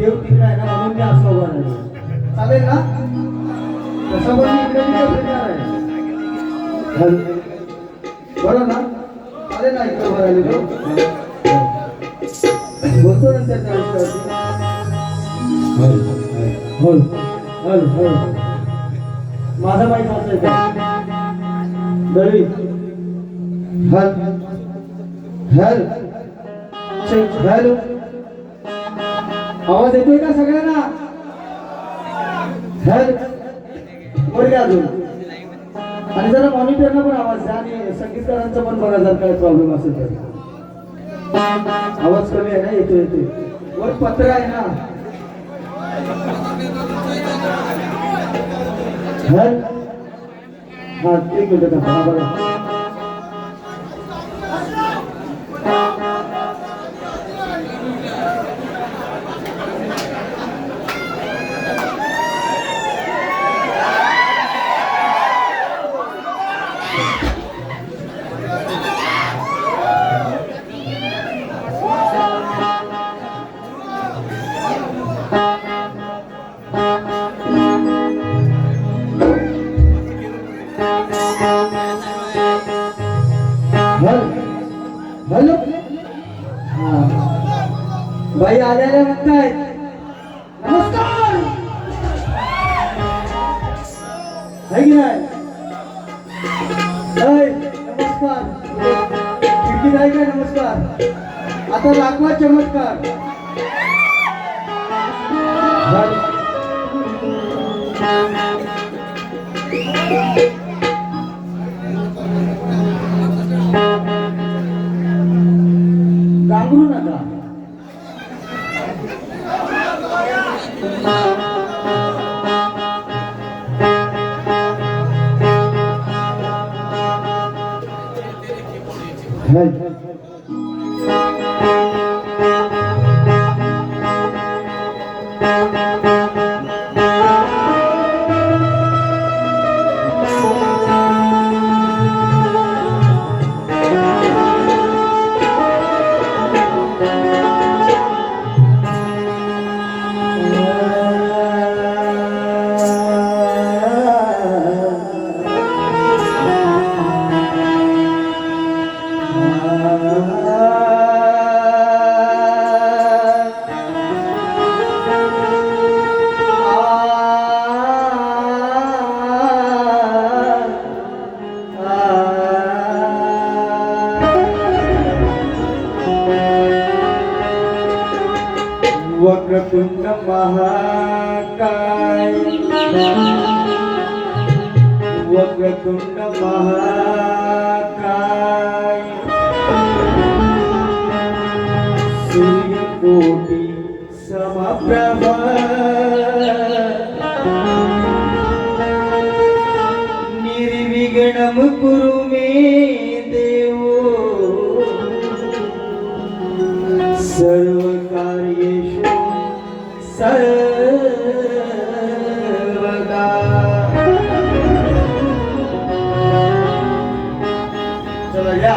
देव तिकडे आहे ना म्हणून मी असं उभा राहिलो. चालेल ना? तसं पण मी इकडे तिकडे फिरणार आहे. बरं ना? चालेल ना इकडे उभा राहिलो तो? बोलतो ना त्याच्या आयुष्यावरती. माझा माहीत असं दळवी हॅलो आवाज येतोय का सगळ्यांना? वर अजून आणि जरा मॉनिटरला पण आवाज द्या आणि संगीतकारांचा पण बघा जर काय प्रॉब्लेम असेल तर. आवाज कमी आहे ना? येतोय वर पत्र आहे ना? हा एक मिनिट बघा. हॅलो बाई आलेल्या म्हणताय नमस्कार आहे की नाही? नमस्कार खिडकी आहे काय? नमस्कार. आता दाखवा चमत्कार. गांगरू नका. वक्रतुंड महाकाय वक्रतुंड महाकाय सूर्यकोटि समप्रभा निर्विघ्नं कुरु मे देव सर्वकार्येषु सर्वदा. चला या.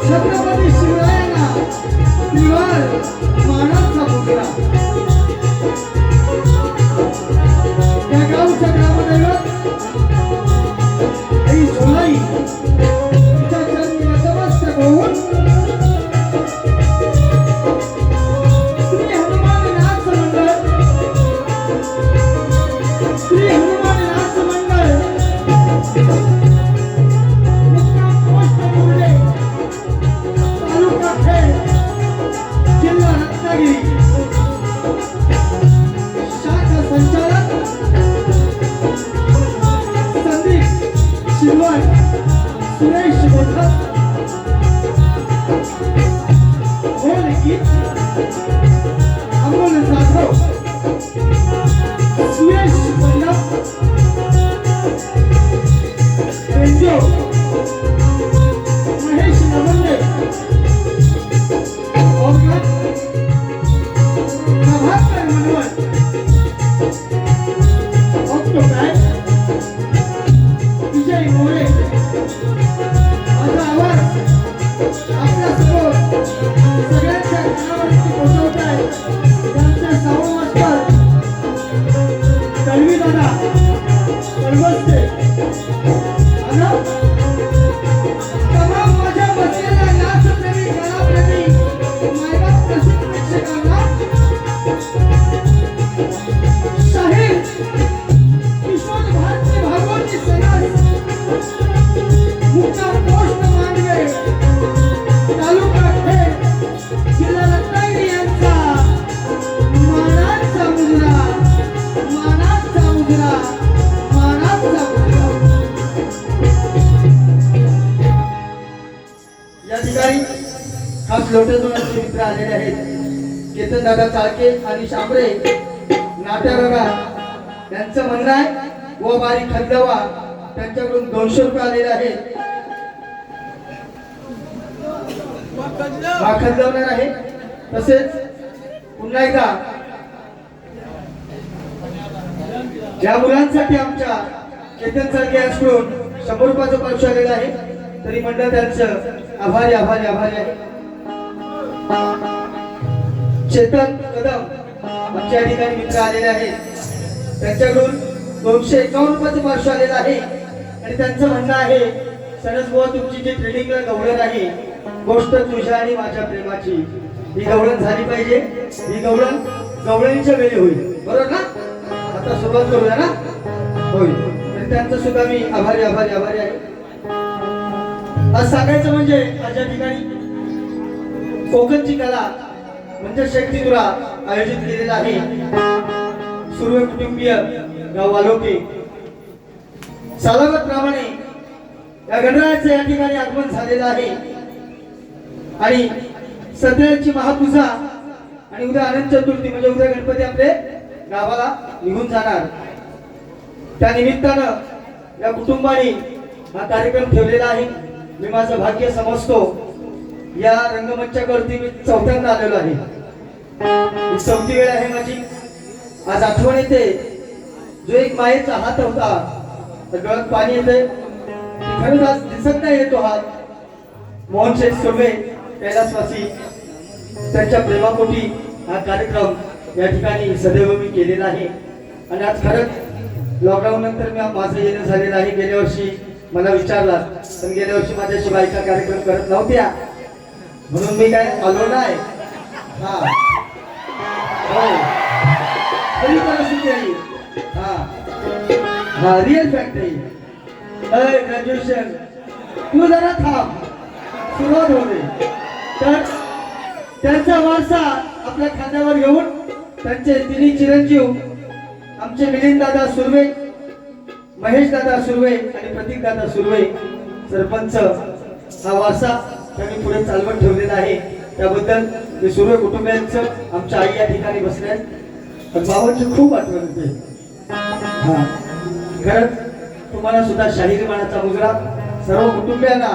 छत्रपती शिवरायांना त्रिवार मानाचा मुद्रा या गावच्या ग्रामदैवत आई झोलाई तिच्या चरणी नतमस्तक होऊन श्री हनुमान नाच मंडळ श्री हनुमान नाच मंडळ मुक्काम पोस्ट मुरडे तालुका खेड जिल्हा रत्नागिरी शाखा संचालक संदीप शिरवाड सुरेश मोठा अमोल जाधव सुरेश पंडा बेंजो महेश नवंडे और प्रभाकर मनोहर ऑक्टोपॅड विजय मोरे माझा आवाज आपल्या समोर सगळ्यांच्या कानावरती पोहोचवत आहे त्यांचे साऊंड मास्टर तन्वी दादा कळवस्ते आणि तमाम माझ्या बसलेल्या नाचप्रेमी कलाप्रेमी मायबाप रसिक प्रेक्षकांना शाहीर किशोर भारती भागवती सेनास मुक्काम पोस्ट मांडवे तालुका खेड जिल्हा रत्नागिरी यांचा मानाचा मुजरा मानाचा मुजरा मानाचा मुजरा या ठिकाणी खास लोटेजोनाचे मित्र आलेले आहेत केतन दादा चाळके आणि शांबरे नाट्यरंगा त्यांचं म्हणणं आहे व बारी खंडवा त्यांच्याकडून 200 रुपये आलेले आहेत हा खंडवणार आहे तसेच पुन्हा एकदा ज्या मुलांसाठी आमच्या केतन चाळके यांच्याकडून 100 रुपयाचं पारितोषिक आलेलं आहे तरी मंडळ त्यांचं आभारी आभारी आभारी आहे चेतन कदम आमच्या ठिकाणी मित्र आलेले आहेत त्यांच्याकडून 251 रुपयाचं पारितोषिक आलेलं आहे आणि त्यांचं म्हणणं आहे सरस बुवा तुमची जी ट्रेनिंगला गवळण आहे गोष्ट तुझ्या आणि माझ्या प्रेमाची ही गवळण झाली पाहिजे ही गवळण गवळणीच्या वेळी होईल बरोबर ना आता सुरुवात करूया ना होईल तर त्यांचं सुद्धा मी आभारी आभारी आभारी आहे आज सांगायचं म्हणजे आज या ठिकाणी कोकणची कला म्हणजे शक्तितुरा आयोजित केलेला आहे सुर्वे कुटुंबीय गाव वालोके सालावतप्रमाणे या गणरायाचं या ठिकाणी आगमन झालेलं आहे आणि सध्याची महापूजा आणि उद्या अनंत चतुर्थी म्हणजे उद्या गणपती आपले गावाला निघून जाणार त्या निमित्तानं या कुटुंबाने हा कार्यक्रम ठेवलेला आहे मी माझं भाग्य समजतो या रंगमंचावरती मी 4थ्यांदा आलेलो आहे ही 4थी वेळ आहे माझी आज आठवण येते जो एक मायेचा हात होता तर डोळ्यात पाणी येते खरंच आज दिसत नाही येतो हात मोहन शेठ सुर्वे कैलासवासी त्यांच्या प्रेमापोटी हा कार्यक्रम या ठिकाणी सदैव मी केलेला आहे आणि आज खरंच लॉकडाऊन नंतर मी माझं येणं झालेलं आहे गेल्या वर्षी मला विचारला पण गेल्या वर्षी माझ्याशी बायका कार्यक्रम करत नव्हत्या म्हणून मी काय आलो नाही हा खरी परिस्थिती आहे हा हा रिअल फॅक्ट आहे ग्रॅज्युएशन तू जरा थांब सुरुवात होते तर त्यांचा वारसा आपल्या खांद्यावर घेऊन त्यांचे तिन्ही चिरंजीव आमचे मिलिंद दादा सुर्वे महेश दादा सुर्वे आणि प्रतीक दादा सुर्वे सरपंच हा वारसा त्यांनी पुढे चालवत ठेवलेला आहे त्याबद्दल मी सुर्वे कुटुंबियांचं आमच्या आई या ठिकाणी बसले पण बाबांची खूप आठवण येते. हा खरंच तुम्हाला सुद्धा शाहिरी मानाचा मुजरा, सर्व कुटुंबियांना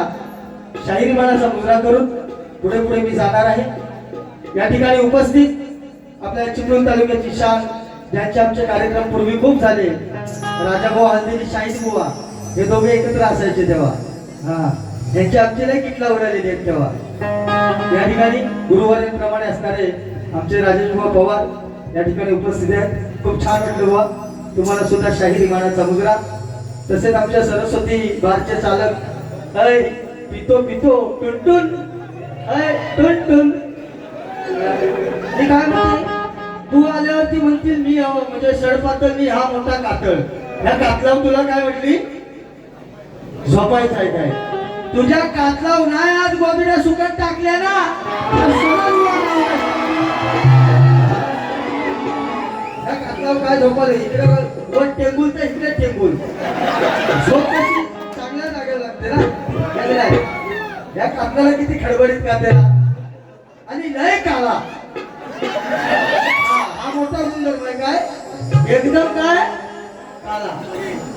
शाहिरी मानाचा मुजरा करून पुढे पुढे मी जाणार आहे. या ठिकाणी उपस्थित आपल्या चिपळूण तालुक्याची शान, ज्यांचे आमचे कार्यक्रम पूर्वी खूप झाले, राजाभाऊ हल्दीनी शाहीद बुवा हे दोघे एकत्र असायचे तेव्हा. हा यांची आमची लय किटला उडालेली आहेत तेव्हा. या ठिकाणी गुरुवारीप्रमाणे असणारे आमचे राजेश बुवा पवार या ठिकाणी उपस्थित आहेत. खूप छान वाटलं बुवा तुम्हाला सुद्धा शाहिरी मानाचा मुजरा. तसेच आमच्या सरस्वती बारचे चालक, अय पितो पितो टुनटुन, अय टुनटुन. मी काय म्हणते, तू आल्यावरती म्हणतील मी म्हणजे सडपातळ, मी हा मोठा कातळ. ह्या कातलाव तुला काय म्हटली, झोपायचं आहे काय? तुझ्या कातलाव नाही आज गोबिड्या सुकट टाकल्या ना, ह्या कातलाव काय झोपायला, इकडे वर टेंबूल तर इकडे टेंबूल. झोप कशी चांगल्या जागेला लागते ना. या कातलाला किती खडबडीत कातेला आणि लय काला. हा मोठा गुणधर्म आहे काय, एकदम काय काला.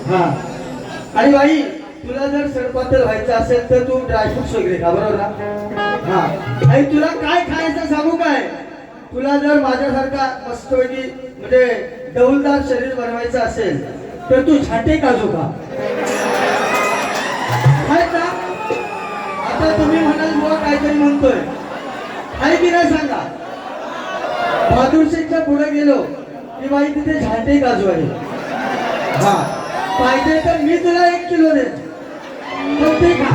हा आणि बाई तुला जर सडपातळ व्हायचं असेल तर तू ड्रायफ्रुट्स वगैरे खा, बरोबर ना. हा आणि तुला काय खायचं सांगू काय, तुला जर माझ्यासारखा मस्तपैकी म्हणजे डौलदार शरीर बनवायचं असेल तर तू छाटे काजू खा. आता तुम्ही म्हणाल बुवा काहीतरी म्हणतोय, आहे की नाही सांगा. बहादूर शेखच्या पुढे गेलो की बाई तिथे झाटे काजू आहे. हा पाहिजे तर मी तुला 1 किलो दे, ते खा.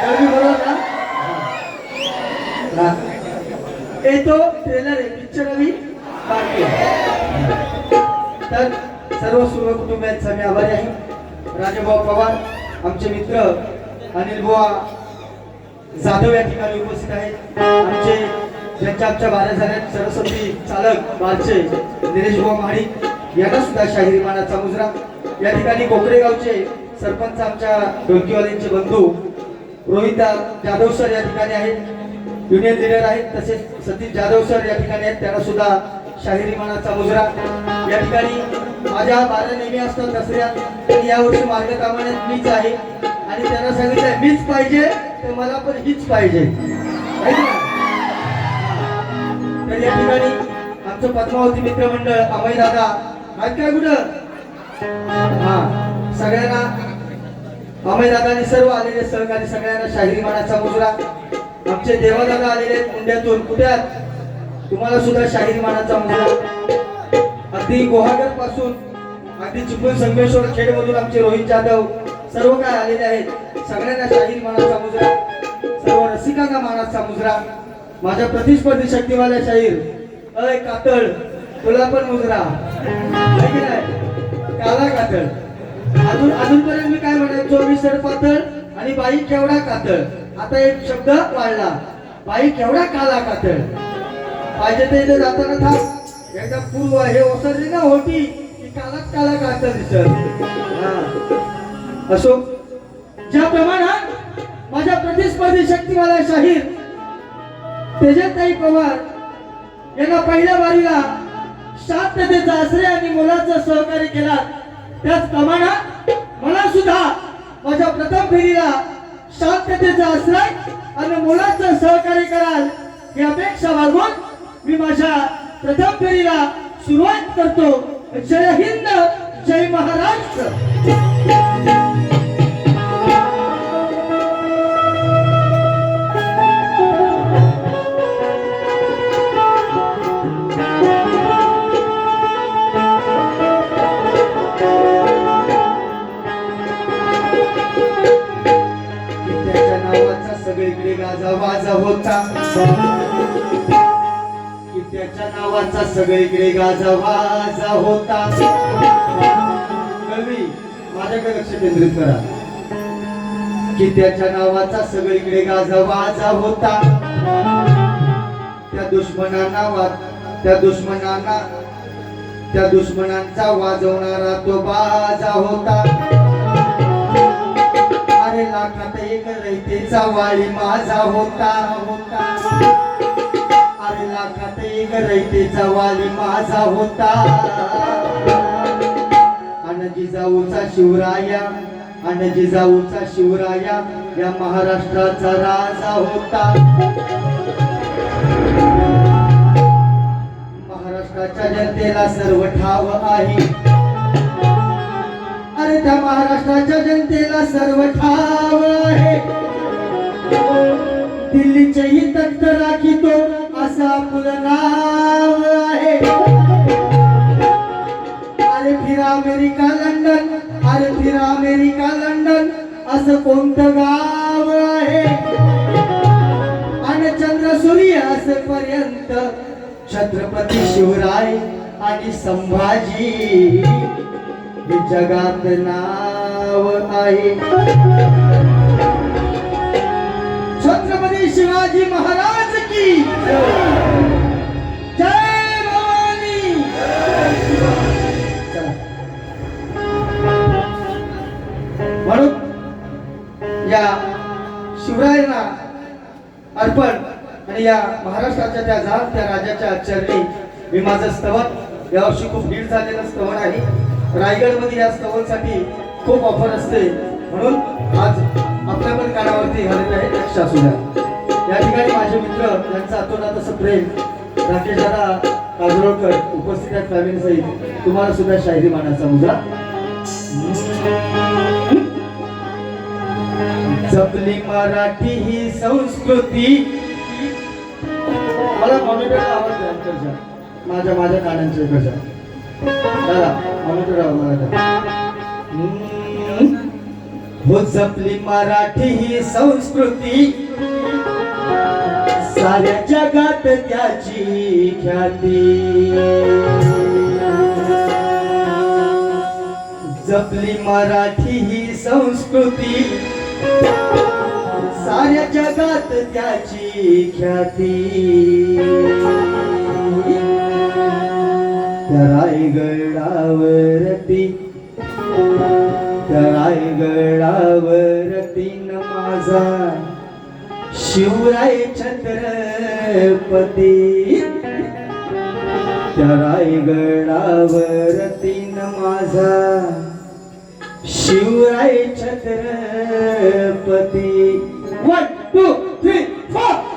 बरोबर ना. येतो ट्रेलर आहे, पिक्चर अभी बाकी आहे. तर सर्व सर्व कुटुंबियांचा मी आभारी आहे. राजाभाऊ पवार, आमचे मित्र अनिल बुवा जाधव या ठिकाणी उपस्थित आहेत. आमचे ज्यांच्या आमच्या बाऱ्या झाल्या सरस्वती चालक बारचे निलेश बुवा महाडिक यांना सुद्धा शाहिरी मानाचा मुजरा. या ठिकाणी कोकरेगावचे सरपंच आमच्या ढोलकीवाल्यांचे बंधू रोहित जाधव सर या ठिकाणी आहेत, युनियन लीडर आहेत. तसेच सतीश जाधव सर या ठिकाणी आहेत, त्यांना सुद्धा शाहिरी मानाचा मुजरा. या ठिकाणी माझ्या बाऱ्या नेहमी असतात दसऱ्यात, आणि यावर्षी मार्गकामाने मीच आहे आणि त्यांना सांगितलं मीच पाहिजे तर मला पण हीच पाहिजे. तर या ठिकाणी आमचं पद्मावती मित्रमंडळ अमय दादा आहेत काय कुठं, हा सगळ्यांना अमय दादानी सर्व आलेले सहकारी सगळ्यांना शाहिरी मानाचा मुजरा. आमचे देवादादा आलेले आहेत मुंड्यातून, कुठे तुम्हाला सुद्धा शाहिरी मानाचा मुजरा. अगदी गुहागर पासून अगदी चिपळूण संगमेश्वर खेड मधून आमचे रोहित जाधव सर्व काय आलेले आहेत, सगळ्यांना शाहिरी मानाचा मुजरा. सर्व रसिकांना मानाचा मुजरा. माझ्या प्रतिस्पर्धी शक्तिवाल्या शाहीर, अय कातळ तुला पण मुजरा, काला कातळ. अजूनपर्यंत मी काय म्हणायचो, मी सडपातळ आणि बाई केवढा कातळ. आता एक शब्द वाढला, बाई केवढा काला कातळ. पाहिजे ते इथे जाताना थांब, एकदा पूर्व हे ओसरली ना होती की कालाच काला कातळ दिसत. असो, ज्या प्रमाणात माझ्या प्रतिस्पर्धी शक्तिवाला शाहीर तेजताई पवार यांना पहिल्या वारीला शांततेचा आश्रय आणि मुलाचं सहकार्य केला, त्याच प्रमाणात मला सुद्धा माझ्या प्रथम फेरीला शांततेचा आश्रय आणि मुलाचं सहकार्य कराल ही अपेक्षा बाळगून मी माझ्या प्रथम फेरीला सुरुवात करतो. जय हिंद, जय महाराष्ट्र. सगळीकडे गाजावाजा होता, की त्याच्या नावाचा सगळीकडे गाजावाजा होता. कवी माझ्याकडे लक्ष केंद्रित करा, की त्याच्या नावाचा सगळीकडे गाजावाजा होता. त्या दुश्मनांचा वाजवणारा तो बाजा होता. अरे लाखात एक रयतेचा वाळी माझा होता. अरे लाखात एक रयतेचा वाली माझा होता अन जिजाऊचा शिवराया अन जिजाऊचा शिवराया या महाराष्ट्राचा राजा होता महाराष्ट्राच्या जनतेला सर्व ठाव आहे अरे त्या महाराष्ट्राच्या जनतेला सर्व ठाव आहे दिल्लीचेही तख्त राखीतो असं आपलं नाव आहे अरे फिरा अमेरिका लंडन अरे फिरा अमेरिका लंडन असं कोणतं गाव आहे आणि चंद्र सूर्य असेपर्यंत छत्रपती शिवराय आणि संभाजी हे जगात नाव आहे छत्रपती शिवाजी महाराज की जय भवानी म्हणून या शिवरायांना अर्पण आणि या महाराष्ट्राच्या त्या त्या राजाच्या चरणी मी माझं स्तवन यावर्षी खूप भीड झालेलं स्तवन आहे रायगडमध्ये या स्तवनसाठी खूप ऑफर असते म्हणून आज आपल्या पण कानावरती घालत आहे लक्ष असू द्या या ठिकाणी माझे मित्र यांचं अतोनात असं प्रेम राकेश दादा काजरोळकर उपस्थित आहेत फॅमिली सहित तुम्हाला सुद्धा शायरी मानाचा मुजरा जपली मराठी ही संस्कृती मला मॉनिटरला आवाज द्या माझ्या कानांच्या इकडच्या दादा मॉनिटर मला हो जपली मराठी ही संस्कृती साऱ्या जगात त्याची ख्याती जपली मराठी ही संस्कृती साऱ्या जगात त्याची ख्याती त्या रायगडावरती त्या रायगडावरती माझा शिवराय छत्रपती त्या रायगडावरती माझा शिवराय छत्रपती 1 2 3 4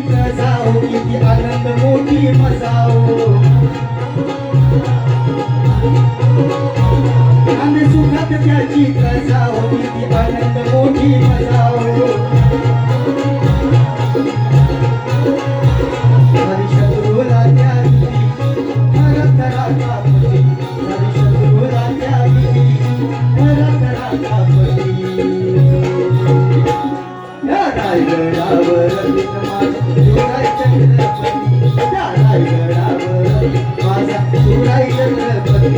जाओ किती आनंद मोठी मजाओ आम्ही सुखात त्याची जाओ किती आनंद मोठी मजाओ हरी शत्रूला त्यागी हरत रागापती हरी शत्रूला त्यागी हरत रागापती या रायगडावर शिवराय छत्रपती या रायगडावर माझा शिवराय छत्रपती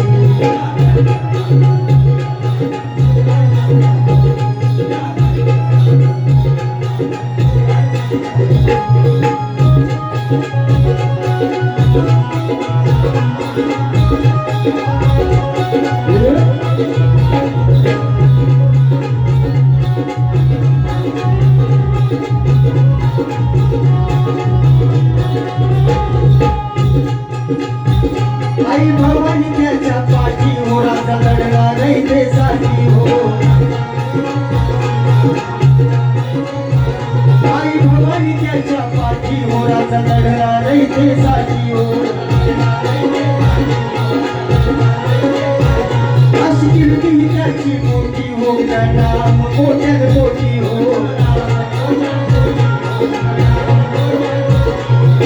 आई भवानी त्याच्या पाठी हो राजा लढला रयतेसाठी हो आई भवानी त्याच्या पाठी हो राजा लढला रयतेसाठी हो अशी कीर्ती त्याची मोठी हो नाम मोठ्यात मोठी हो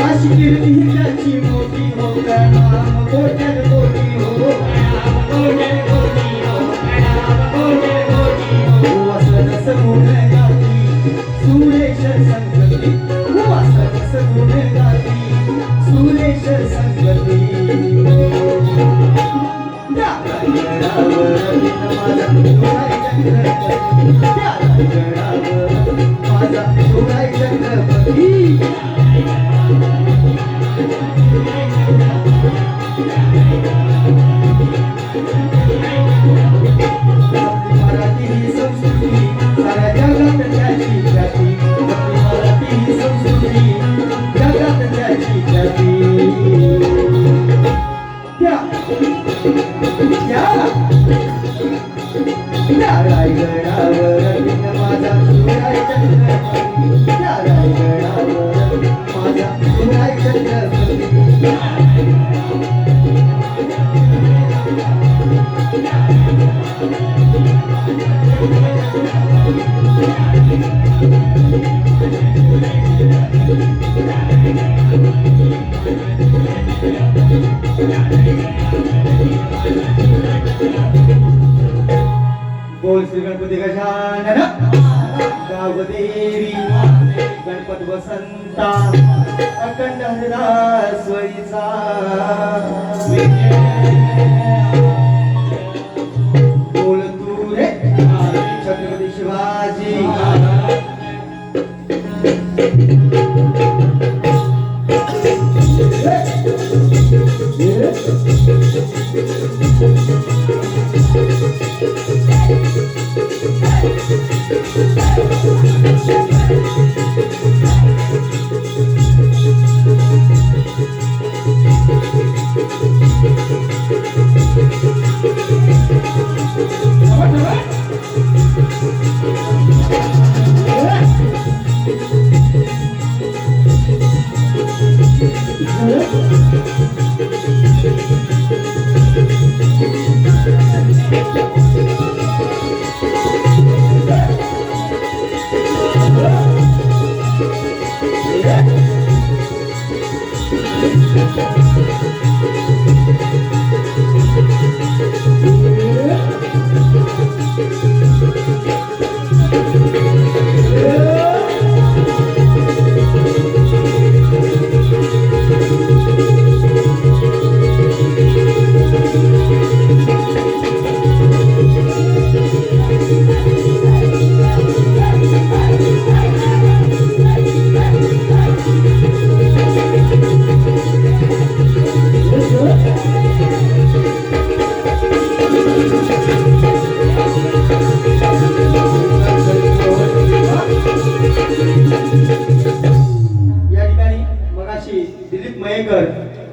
अशी कीर्ती त्याची मोठी हो नाम मोठ्यात मोठी हो वासरस गुण गाती सुरेश संगती वासरस गुण गाती सुरेश संगती त्या रायगडावर माझा शिवराय छत्रपती त्या रायगडावर माझा शिवराय छत्रपती मराठी ही संस्कृती साऱ्या जगात त्याची ख्याती मराठी ही संस्कृती जगात त्याची ख्याती त्या रायगडावर माझा शिवराय छत्रपती त्या रायगडावर माझा शिवराय छत्रपती बोल श्री गणपती गजानन गावदेवी गणपत वसंता अखंड हरिदासवरीचा बोल तू रे छत्रपती शिवाजी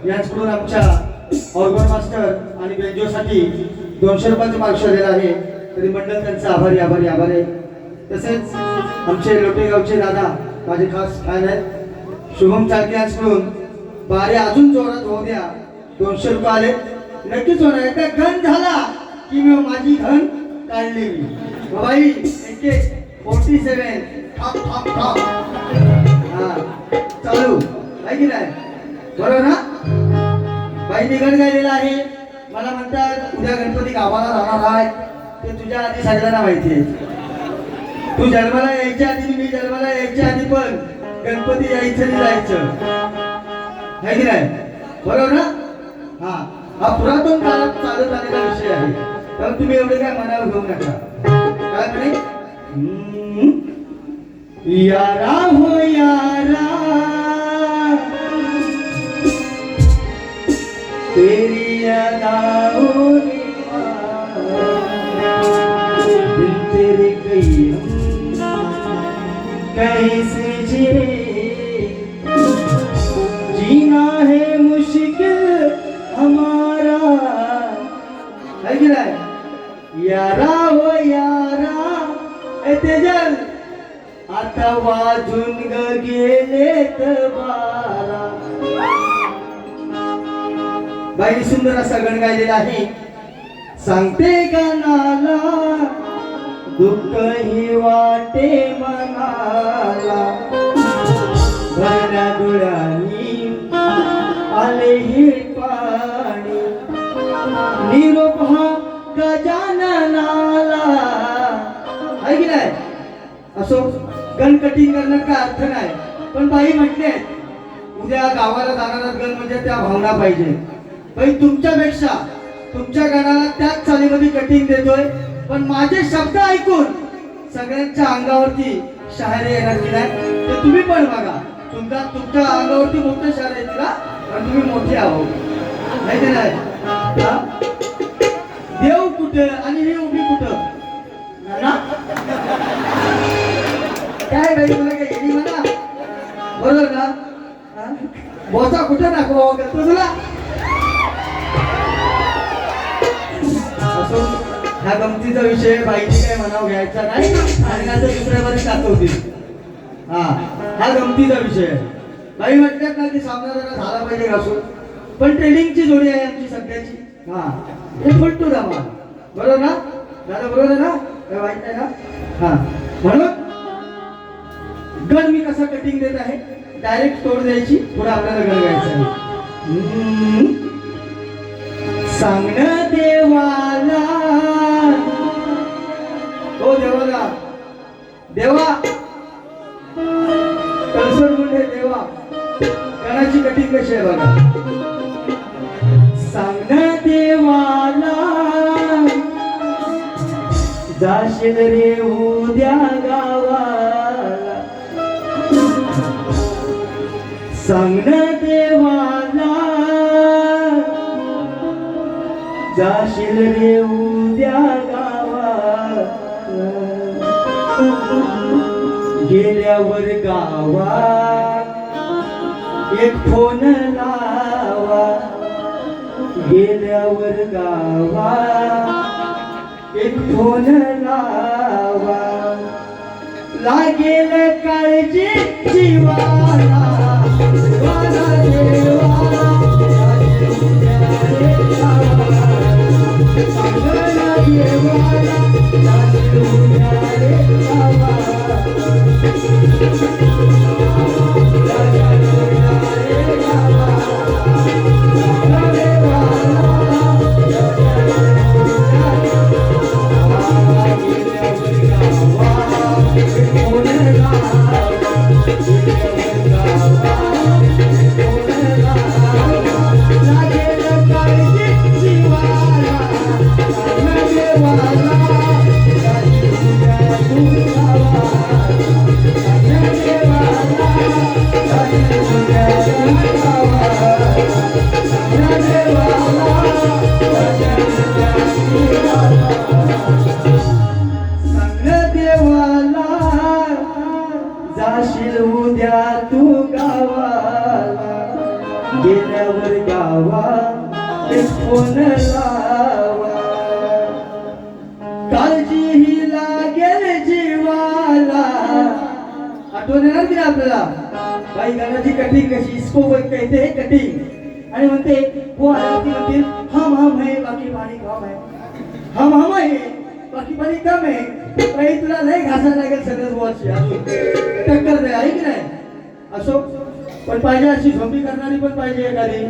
यांच्याकडून आमच्या ऑर्गन मास्टर आणि बेंजोसाठी 200 रुपयाचं मार्क्स दिलेला आहे. तरी मंडळ त्यांचा आभारी आभारी आभारी आहे. तसेच आमचे लोटेगावचे दादा माझे खास फॅन आहेत. शुभम चालक्यांकडून बारे अजून जोरात होऊ द्या. 200 रुपये आले नक्कीच होणार. एकदा घन झाला की मी माझी घन काढली मी बाई. एक 47 ठॉप ठॉप ठॉप. हा चालू आहे की नाही? बरोबर ना? बाई निघण गायलेला आहे. मला म्हणतात उद्या गणपती गावाला राहणार आहे. ते तुझ्या आधी सगळ्यांना माहिती आहे. तू जन्माला यायच्या आधी मी जन्माला यायच्या आधी पण गणपती यायचं नाही जायचं आहे की नाही? बरोबर ना? हा पुरातन काळात चालत आलेला विषय आहे. तर तुम्ही एवढे काय मनावर घेऊ नका. काय म्हणे? यारा हो यारा तेरी अदाओं ने दिल तेरे कैसे जिए जीना है मुश्किल हमारा है कि नहीं? यारा हो यारा ए तेजल आता वाजून गेलेत 12. बाई सुंदर असा गण गायलेला आहे. सांगते गानाला दुःख ही वाटे मनाला भरल्या डोळ्यांनी आले ही पाणी निरोप हा गजाननाला आहे की नाही? असो गण कटिंग करण्यात काय अर्थ नाही. पण बाई म्हटले उद्या गावाला जाणारा गण म्हणजे त्या भावना पाहिजे. बाई तुमच्यापेक्षा तुमच्या गणाला त्याच चालीमध्ये कटिंग देतोय. पण माझे शब्द ऐकून सगळ्यांच्या अंगावरती शहारे येणार की नाही ते तुम्ही पण बघा. तुमच्या अंगावरती मोठे शहारे येतील का? कारण तुम्ही मोठे आहोत नाही की नाही? देव कुठं आणि ही उभी कुठं ना? काय बाई तुला काय येणी म्हणा? बरोबर ना? बोचा कुठं दाखवा करतो तुला? असो ह्या गमतीचा विषय बाईची काय म्हणावं घ्यायचा नाही आणि आता दुसऱ्यामध्ये दाखवतील. हा गमतीचा विषय आहे. बाई म्हटल्यात ना की सामना जरा झाला पाहिजे घासून. पण ट्रेडिंगची जोडी आहे आमची सध्याची. हे फुलटू दामा बरोबर ना? दादा बरोबर आहे ना? काय वाईट नाही ना? म्हणून गण मी कसा कटिंग देत आहे डायरेक्ट तोड द्यायची. पुढे आपल्याला गण गायचं आहे. सांगणं देवाला हो देवाला देवा कलसर गुंडे देवा गणाची कटिंग कशी आहे बघा. सांगणं देवाला जाशील रे उद्या गावाला. सांगणं देवाला जाशील रे उद्या गावाला. गेल्यावर गावात एक फोन लावा. गेल्यावर गावात एक फोन लावा. लागेल काळजी जीवाला वाला देवा. जाशील उद्या तू गावाला. गेल्यावर गावात एक फोन लावा. काळजी ही लागेल जीवाला. आठवण येणार की आपल्याला? बाई गाण्याची कटिंग कशी इसको कहते कटिंग आणि म्हणते वो आरती म्हणतील हम है बाकी पाणी कम है हम है बाकी पाणी कम है बाई तुला लय घासायला लागेल सगळंच वर्ष टक्कर दे आहे की नाही असो पण पाहिजे अशी झोंबी करणारी पण पाहिजे एखादी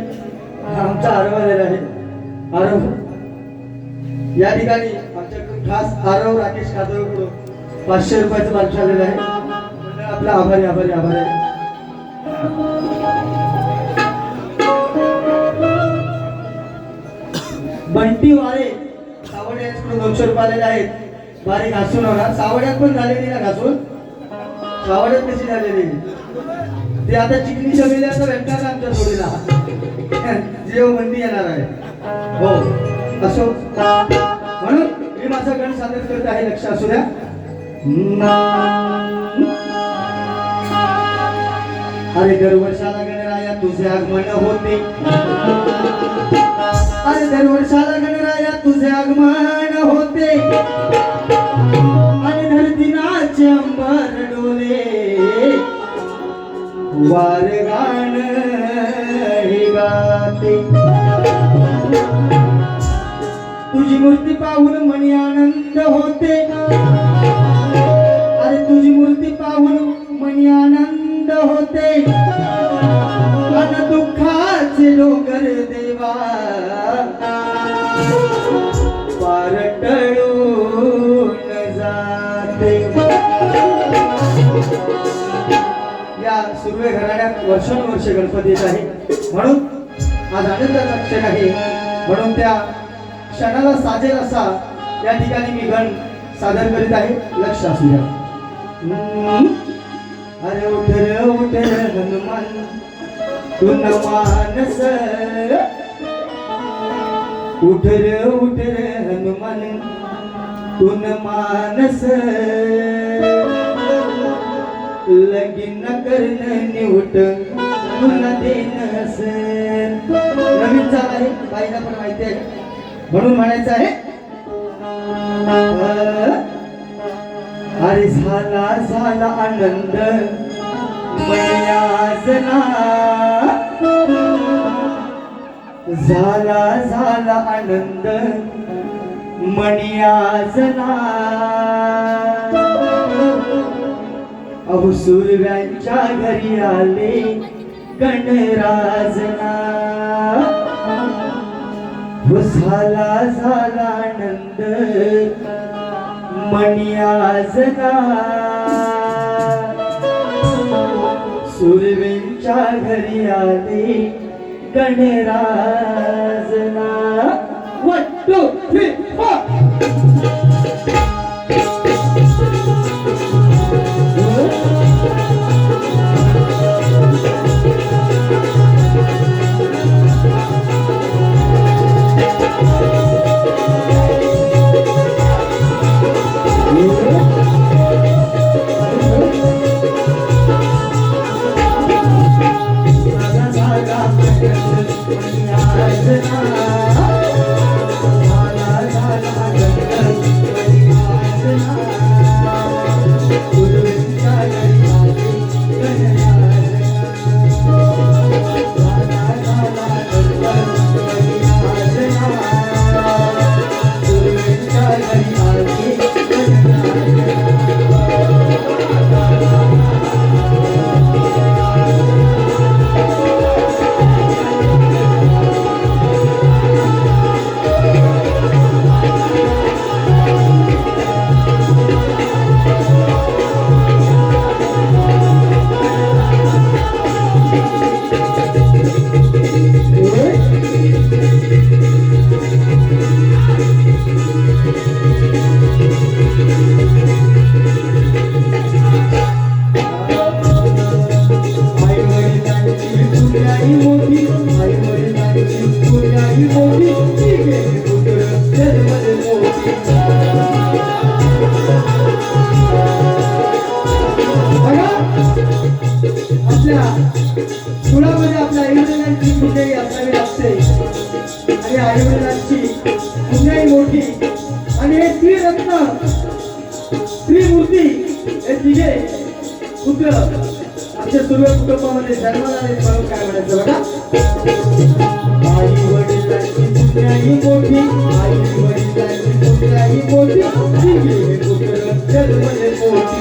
आमचा आरव आलेला आहे आरव या ठिकाणी आमच्याकडून खास आरव राकेश कादवकडून 500 रुपयाचं बारशा आलेलं आहे आपला आभारी आभारी आभारी आहे बंटी वारे सावड्याकडून 200 रुपये आलेले आहेत बारी घासून होणार सावड्यात पण झालेली ना घासून सावड्यात कशी झालेली ते आता चिकनी जमिल्याचं भेटणार आमच्या जोडीला जीव बंदी येणार आहे हो असो म्हणून मी माझा गण सादर करत आहे लक्ष असू द्या अरे दरवर्षाला गणराया तुझे आगमन होते अरे दरवर्षाला गणराया तुझे आगमन होते आणि धरती नाचे अंबर डोले वार गाण हे गाते तुझी मूर्ती पाहून मनी आनंद होते अरे तुझी मूर्ती पाहून मनी आनंद होते अन दुःखाचे डोंगर देवा पार टळून जाते या सुर्वे घराण्यात वर्षानुवर्ष गणपती येत आहे म्हणून आज आनंदाचा क्षण आहे म्हणून त्या क्षणाला साजेल असा या ठिकाणी मी गण सादर करीत आहे लक्ष असू द्या अरे उठर उठर हनुमान तुन मानस उठर उठर हनुमान तुन मानस लगीन करण निवट तुला देनस नवीन चाल आहे बाईला पण माहिती आहे म्हणून म्हणायचं आहे अरे झाला झाला आनंद मयाजना झाला झाला आनंद मणियाजना अहो सूर्यांच्या घरी आले गणराजना झाला झाला आनंद मणियाजना सुरवींच्या घरी आले गणराजना 1 2 3 4 त्रिमूर्ती हे तिघे पुत्र आमच्या सर्व कुटुंबामध्ये जन्माला आले म्हणून काय म्हणायचं बघा. आई वडिलांची पुण्याई मोठी, आई वडिलांची पुण्याई मोठी, दिली पुत्र जन्मले मोठी.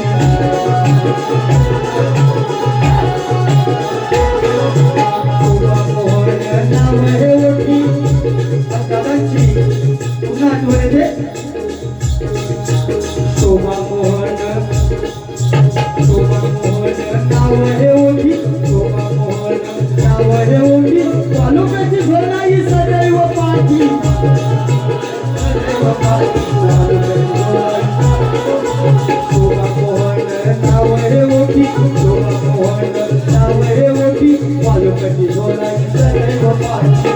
शोभा मोहन नाव हे ओठी, दादांची पुन्हा आठवण येते. शोभा मोहन नाव हे ओठी, शोभा मोहन नाव हे ओठी, तालुक्याची भरणाई सदैव पाठी. शोभा मोहन नाव हे ओठी, शोभा मोहन नाव हे ओठी, तालुक्याची भरणाई सदैव पाठी.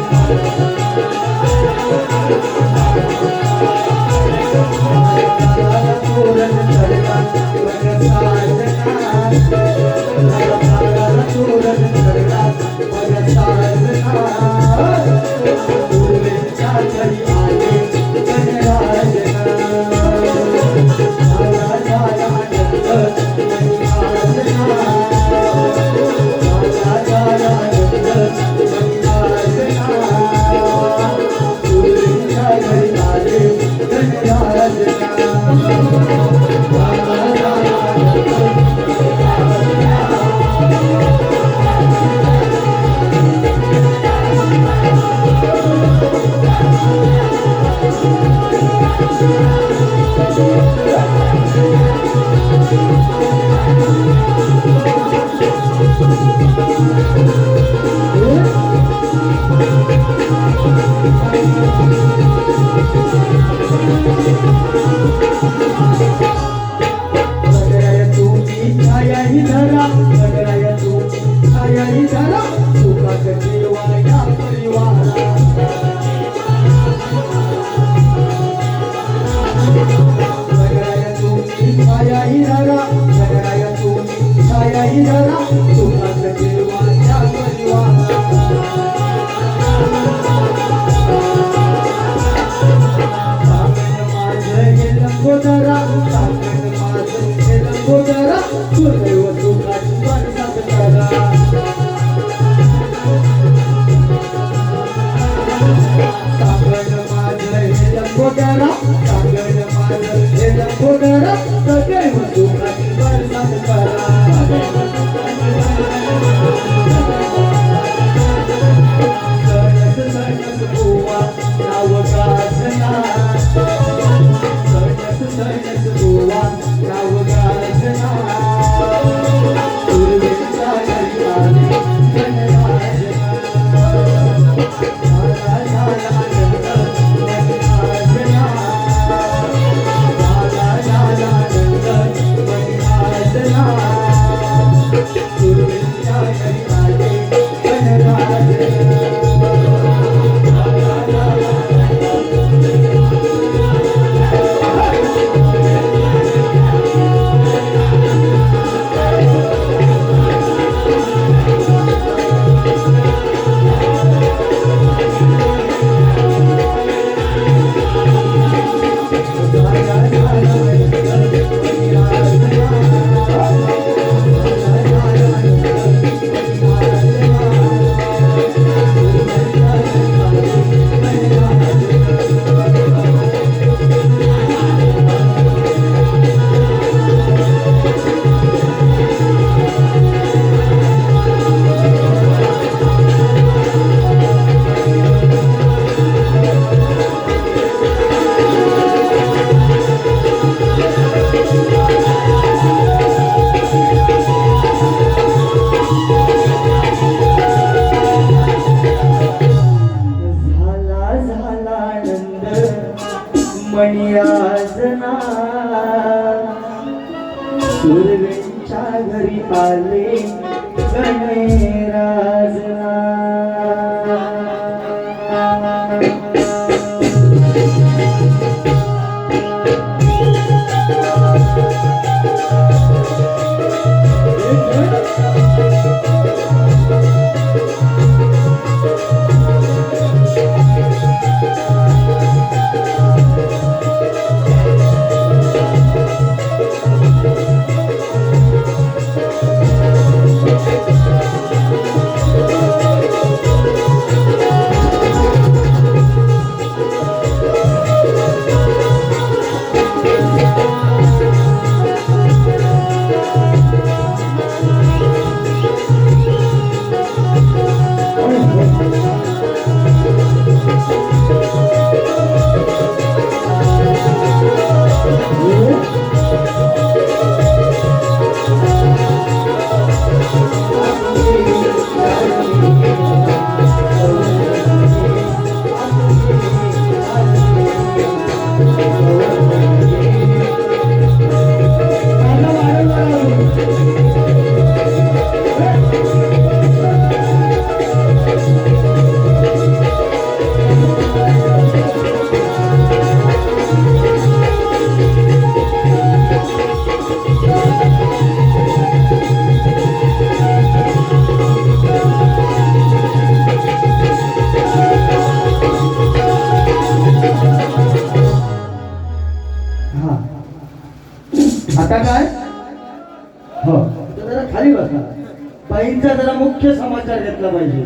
विचार घेतला पाहिजे,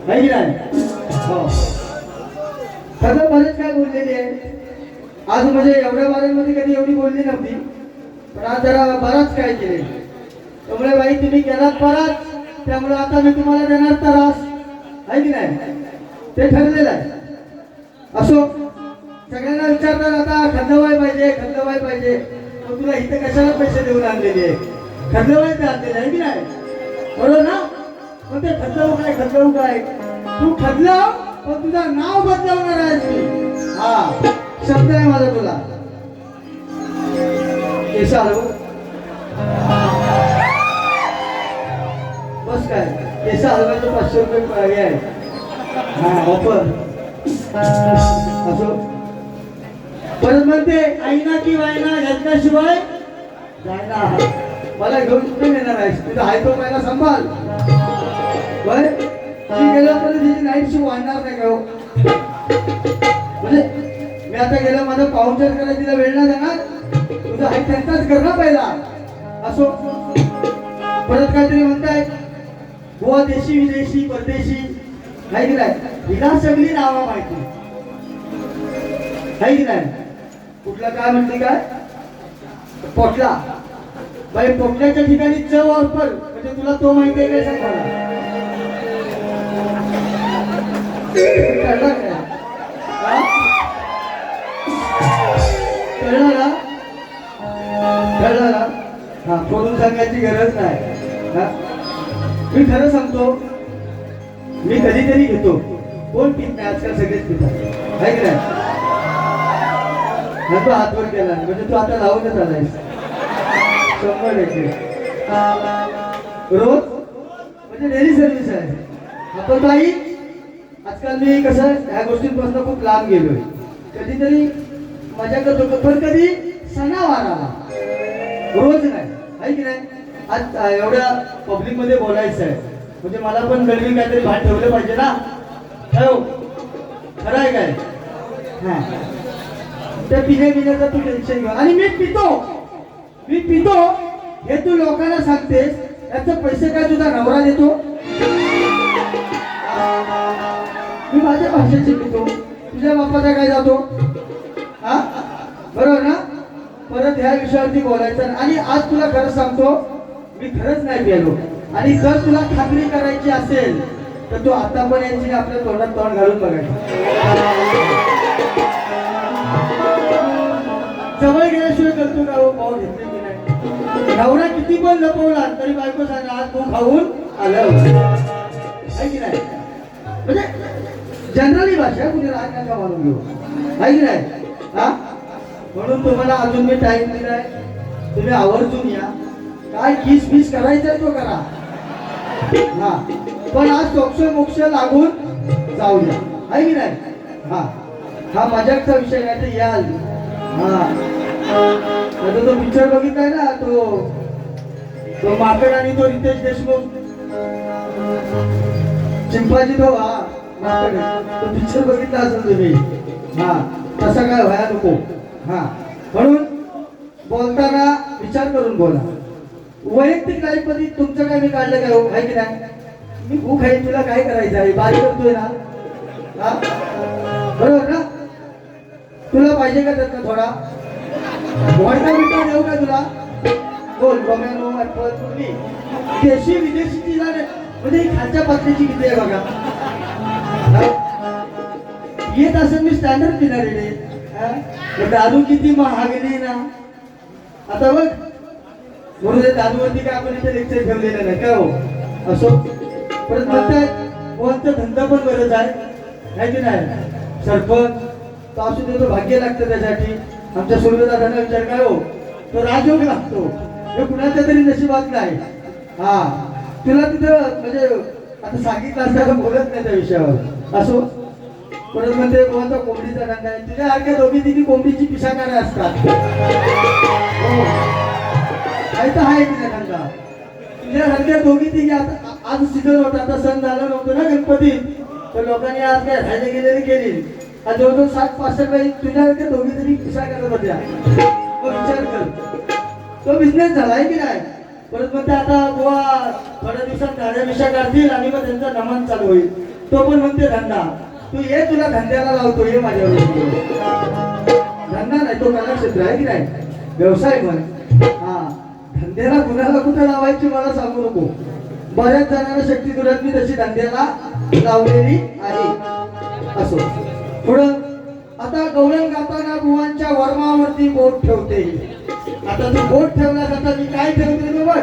आहे की नाही? हो, सगळं बरेच काय बोललेली आहे आज, म्हणजे एवढ्या वाऱ्यांमध्ये कधी एवढी बोलली नव्हती, पण आज जरा बराच काय केले. त्यामुळे बाई तुम्ही केलात बराच, त्यामुळे आता मी तुम्हाला देणार त्रास, आहे की नाही? ते ठरलेलं आहे. असो, सगळ्यांना विचारतात आता खंडवाय पाहिजे, खंडवाय पाहिजे. मग तुला इथे कशाला पैसे देऊन आणलेले आहे? खंडवायचे आणलेले आहे की नाही? बरोबर ना? मग ते खंडवू काय तू खदलाव, पण तुझं नाव बदलवणार आहेस मी. हा शब्द आहे माझा तुला. केस आलो बस काय, केस हलवायचं 500 रुपये आहे. हा ऑफर. असो, परत म्हणते आईना की वायना यांच्याशिवाय जायना. मला घेऊन कुठे नेणार आहेस? तुझा आहे तो पहिला सांभाळ. बर मी गेलो तर तिची नाईट शिव वाढणार नाही का? म्हणजे मी आता गेलो, माझं पाहुणचार करायला तिला वेळ नाही देणार. तुझं आहे त्यांचाच कर ना पहिला. असो, परत काहीतरी म्हणताय गोवा देशी विदेशी परदेशी, आहे की नाही? हिला सगळी नावं माहिती, आहे की नाही? कुठला काय म्हणते काय पोटला, बाई पोटल्याच्या ठिकाणी च वापर, म्हणजे तुला तो माहिती आहे काय? सांग मला. कळलं काय? कळलं ना? कळलं ना? हा, खोलून सांगायची गरज नाही. हा, मी खरं सांगतो, मी कधीतरी घेतो. कोण पित नाही आजकाल, सगळेच पितात, आहे की नाही? तू हातवर केला म्हणजे तू आता लावूनच आलायस 100%. रोज म्हणजे डेली सर्व्हिस आहे. आपण ताई आजकाल मी कसं ह्या गोष्टींपासून खूप लांब गेलोय. कधीतरी मजा करतो, पण कधी सणावाराला, रोज नाही, आहे की नाही? आज एवढ्या पब्लिक मध्ये बोलायचं आहे म्हणजे मला पण गडवी काहीतरी भान ठेवलं पाहिजे ना. खरं आहे काय? हा, त्या पिण्याचं तू टेन्शन घेऊ. आणि मी पितो हे तू लोकांना सांगतेस, याचे पैसे काय तुझा नवरा देतो? मी माझ्या भाषेत पितो, तुझ्या बापाचा काय जातो? हा, बरोबर ना? परत ह्या विषयावरती बोलायचं. आणि आज तुला खरं सांगतो, मी खरंच नाही पिलो. आणि जर तुला खात्री करायची असेल तर तू आता पण यांची आपल्या तोंडात तोंड घालून बघायचं. जवळ गेल्याशिवाय करतो का हो? भाऊ घेतले की नाही? नवरा किती पण लपवला तरी बायको सांगा आज तू खाऊन आलं, आहे की नाही? म्हणजे जनरली भाषा, कुठे राग नका मानून घेऊ, आहे की नाही? हा, म्हणून तुम्हाला अजून मी टाइम दिलाय, तुम्ही आवर्जून या. काय किस फिस करायचंय तो करा. हा, पण आज मोक्ष लागून जाऊ द्या, आहे की नाही? हा, हा मजाकचा विषय काय तर याल. हा, आता तो पिक्चर बघितलाय ना, तो माकड आणि तो रितेश देशमुख, चिंपाजी, तो हा माकड, तो पिक्चर बघितला असेल तुम्ही. हा, तसा काय व्हायला नको. हा, म्हणून बोलताना विचार करून बोला. वैयक्तिक लाईफ मध्ये तुमचं काय मी काढलं काय हो, आहे की नाही? मी भूक आहे, तुला काय करायचं आहे? बारी करतोय ना. हा, बरोबर ना? तुला पाहिजे का त्यातनं थोडा वॉटर बिटा देऊ का तुला? बोल, रोमॅनो ऍपल कुठली देशी विदेशीची जाणे, म्हणजे ही खालच्या पातळीची किती आहे बघा. येत असेल मी स्टँडर्ड पिणार आहे. दारू किती महागली ना आता बघ. म्हणून दारूवरती काय आपण इथे लेक्चर ठेवलेलं नाही का हो? असो, परत म्हणतात मोहनचा धंदा पण गरज आहे की नाही? सरपंच तो असू दे, तो भाग्य लागतं त्यासाठी. आमच्या सूर्यदादांना विचार काय हो, तो राजयोग लागतो, हे कुणाच्या तरी नशिबात नाही. हा, तुला तिथं म्हणजे आता सांगितलं असताना बोलत नाही त्या विषयावर. असो, परत म्हणते मोहनचा कोंबडीचा धंदा आहे. तुझ्यासारख्या दोघी तिघी कोंबडीची पिशाकारे असतात. काय तर आहे तिचा धंदा. तुझ्यासारख्या दोघी तिघी आता आज सीझन होता, आता सण झाला नव्हतं ना गणपती, तर लोकांनी आज काय राहायला गेलेली केली. जवळजवळ 60-65 काही तुझ्यासारख्या दोघी तरी पिशा करत होत्या. विचार कर, तो बिझनेस झाला आहे की नाही? परत मग ते आता बुवा थोड्या दिवसात गाड्या विषय काढतील आणि मग त्यांचा नमन चालू होईल. तो पण म्हणते धंदा, तू ये तुला धंद्याला लावतो, ये माझ्यावर. धंदा नाही तो कलाक्षेत्र आहे की नाही, व्यवसाय पण. हा, धंद्याला कुणाला कुठं लावायची मला सांगू नको. बऱ्याच जणांना शक्ती दुरात मी तशी धंद्याला लावलेली आहे. असो पुढं आता गवळण गाताना बुवांच्या वर्मावरती बोट ठेवते. आता तू बोट ठेवला जाता मी काय ठेवते मी बघ,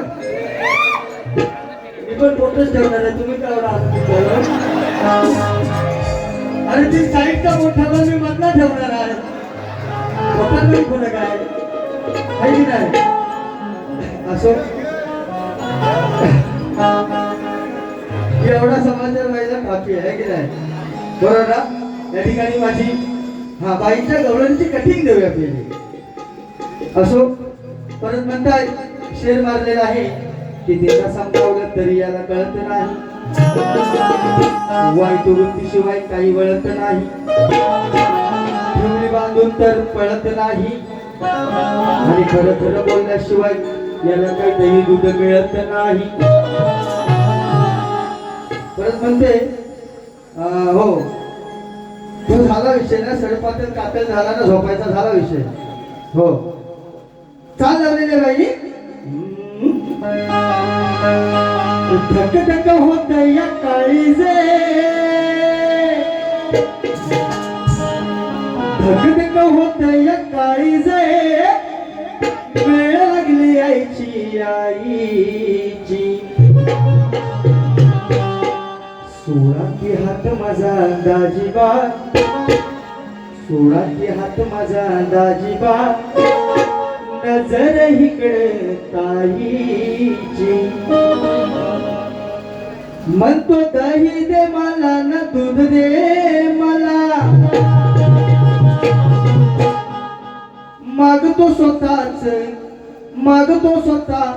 मी पण बोटच ठेवणार आहे. तुम्ही काय अरे ती साईडचा बोट ठेवला मी मधला ठेवणार आहे. बोटात नाही कोणा काय आहे की नाही. असो एवढा समाचार व्हायला काफी आहे की नाही, बरोबर ना. या ठिकाणी माझी बाईच्या गवळणची कटिंग देऊया आपल्याला. असो परत म्हणताय शेर मारलेला आहे की त्याला समजावलं तरी याला कळत नाही. वाईट वृत्तीशिवाय काही वळत नाही. ठेवली बांधून तर पळत नाही. आणि खरं खरं बोलल्याशिवाय याला काही दही दूध मिळत नाही. परत म्हणते हो तो झाला विषय ना, सडपातळ कातल झाला ना, झोपायचा झाला विषय. हो चाल लावलेले बाई. धक धक होत या काळीजे, धक धक होत या काळीजे, वेळ लागली आईची आईची. सोळा की हात माझा दाजीबा, सोळा की हात माझा दाजीबा, नजर इकडे ताईची. म्हणतो दही दे मला न दूध दे मला, मागतो स्वतःच, मागतो स्वतः,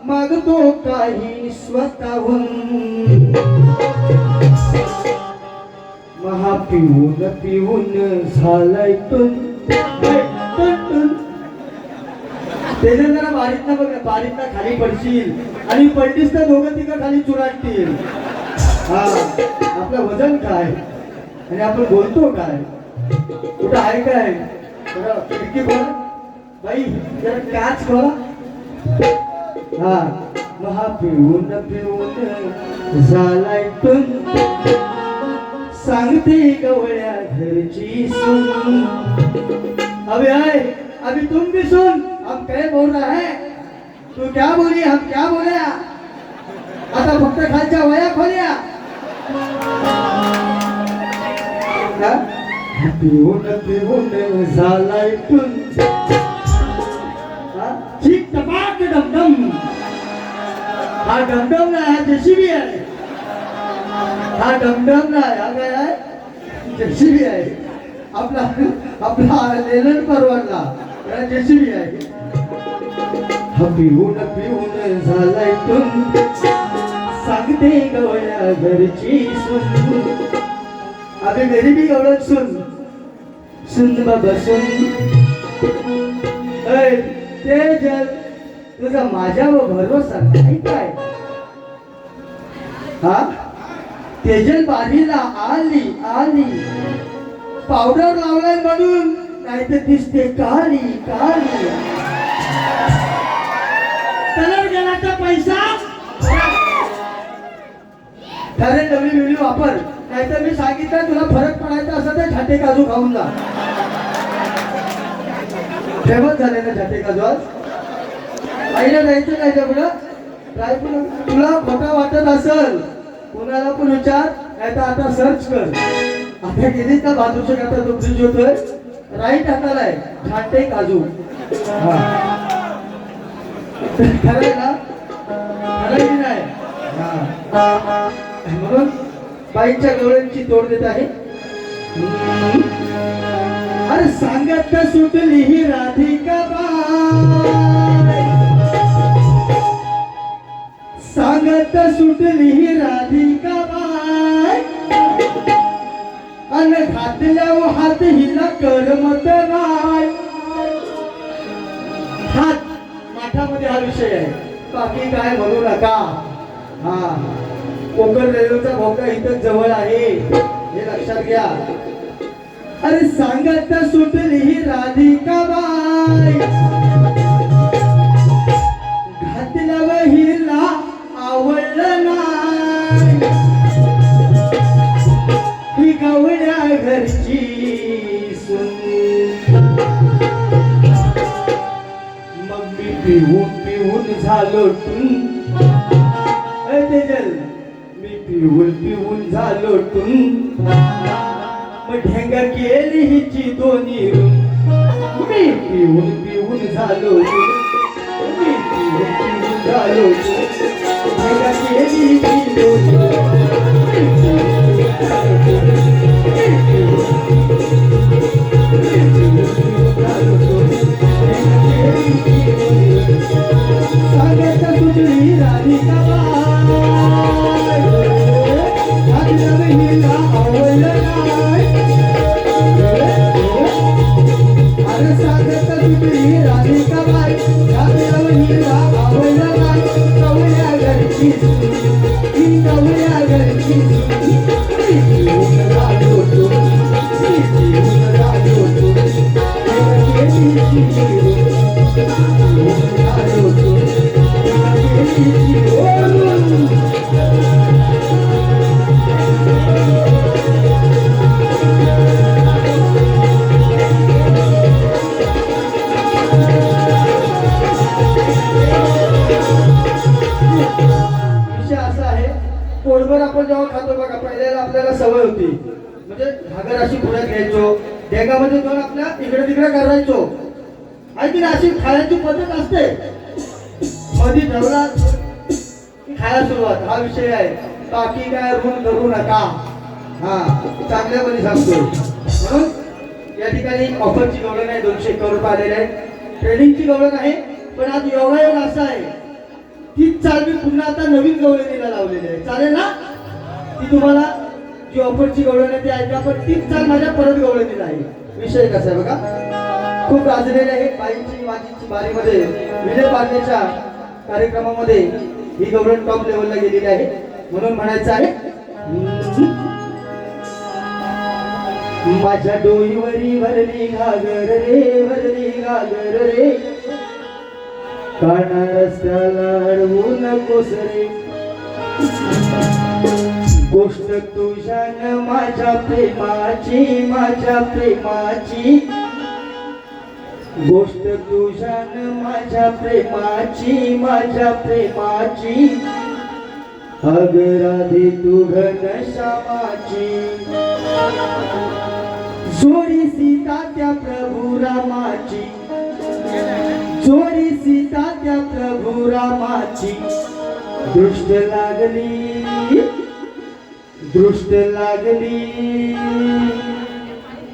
मागतो काही स्वतःहून. महा पिऊन पिऊन झालाय टुन. त्याच्या जरा बारीतनं बघ, बारीतनं खाली पडशील आणि पडलीस तर दोघं तिघं खाली चुराटतील. हा आपलं वजन काय आणि आपण बोलतो काय, कुठं आहे काय. खिडकी बोला बाई, जरा काच खोला. हा महा पिऊन पिऊन झालाय टुन, सांगते गवळ्या घरची सून. अबे आए अभी तुम भी सुन, हम क्या बोल रहा है, तू क्या बोली हम क्या बोल्या. आता फक्त खालच्या वया खोल्या. पिऊन पिऊन झालाय टुन, ठीक टपाक डमडम. हा डमडम नाही, हा जेसीबी आहे. हा डमडम नाही, हा काय आहे, जेसीबी आहे. आपला आपला लेलन परवडला, जेसीबी आहे. हा पिऊन पिऊन झालाय टुन, सांगते गवळ्या घरची सून. अबे मेरी भी गवळण सुन, सुन बाबा सुन. तेजल तुझा माझ्यावर भरोसा नाही काय. हा तेजल बारीला आली आली, पावडर लावलाय म्हणून, नाही तर दिसते काळी काळी. कलर गेला पैसा, खरे नवी वेळी वापर, नाहीतर मी सांगितलं तुला फरक पडायचा असं तर छाटे काजू खाऊन जा. फेमस झाले ना छाटे काजू आज. आईला जायचं नाही तेवढं रायपूर. तुला खोटा वाटत असेल कोणाला पण विचार, नाही तर आता सर्च कर. आता गेली का बाजूच्या आता तो ब्रिज होतोय, राईट हाताला आहे छाटे काजू. खरंय ना, खरंय की नाही. म्हणून बाईच्या गवळ्यांची तोड देत आहे. अरे सांगत सुटली ही राधिका बाई, सांगत सुटली ही राधिका बाई, अन घातल्या हात हिला करमत नाही. हात माठामध्ये हा विषय आहे. बाकी काय म्हणू नका. हा, कोकण रेल्वेचा भोका इथं जवळ आहे, हे लक्षात घ्या. अरे सांगत सुटली ही राधिका बाई, घातल्या वहिला आवडलं नाही, ही गवळ्या घरची सून. मग मी पिऊन पिऊन झालो टून, तेजल मी पिऊन पिऊन झालो टून, मग ढेंगा केली हिची दोन्ही रूम. मी पिऊन पिऊन झालो, मी पिऊन पिऊन झालो, ढेंगा केली हिची दोन्ही सांगायचा सुटली राधिका बाई, घातल्या वहिला आवडलं नाही. अरे सांगायचा सुटली राधिका बाई, घातल्या वहिला आवडलं नाही, गवळ्या घरची सून, ही गवळ्या घरची सून. मी पिऊन राहिलो तो, मी पिऊन राहिलो तो, केली राहिलो तो, केली पोटभर आपण जेव्हा खातो बघा, पहिल्याला आपल्याला सवय होती, म्हणजे घागर अशी पुढे घ्यायचो, ढेगामध्ये जाऊन आपल्या इकडे तिकडे करायचो. आणि अशी खाण्याची पद्धत असते. मध्ये ठरवला की खायला सुरुवात, हा विषय आहे. बाकी काय ऋण करू नका. हा, चांगल्यापणे सांगतो. म्हणून या ठिकाणी ऑफरची गवळण आहे, 251 रुपये आलेले आहे. ट्रेनिंगची गवळण आहे, पण आज योगायोग असा आहे, तीच चाल मी पुन्हा आता नवीन गवळणीला लावलेली आहे. चालेल ना? ती तुम्हाला जी ऑफरची गवळण आहे ती ऐका, पण तीच चाल माझ्या परत गवळणीला आहे. विषय कसा आहे बघा, खूप गाजलेले आहे. बाईंची माझीची बारीमध्ये विजय पाडण्याच्या कार्यक्रमामध्ये ही गवळण टॉप लेवलला गेलेली आहे. म्हणून म्हणायचं आहे, माझ्या डोईवरी भरली घागर रे, भरली घागर रे, काना रस्त्याला अडवू नकोस रे. गोष्ट तुझ्यान माझ्या प्रेमाची, माझ्या प्रेमाची, गोष्ट तुझ्यान माझ्या प्रेमाची, माझ्या प्रेमाची, अग राधे तू घनश्यामाची. जोडी सीता त्या प्रभू रामाची, जोडी सीता त्या प्रभू रामाची. दृष्ट लागली, दृष्ट लागली,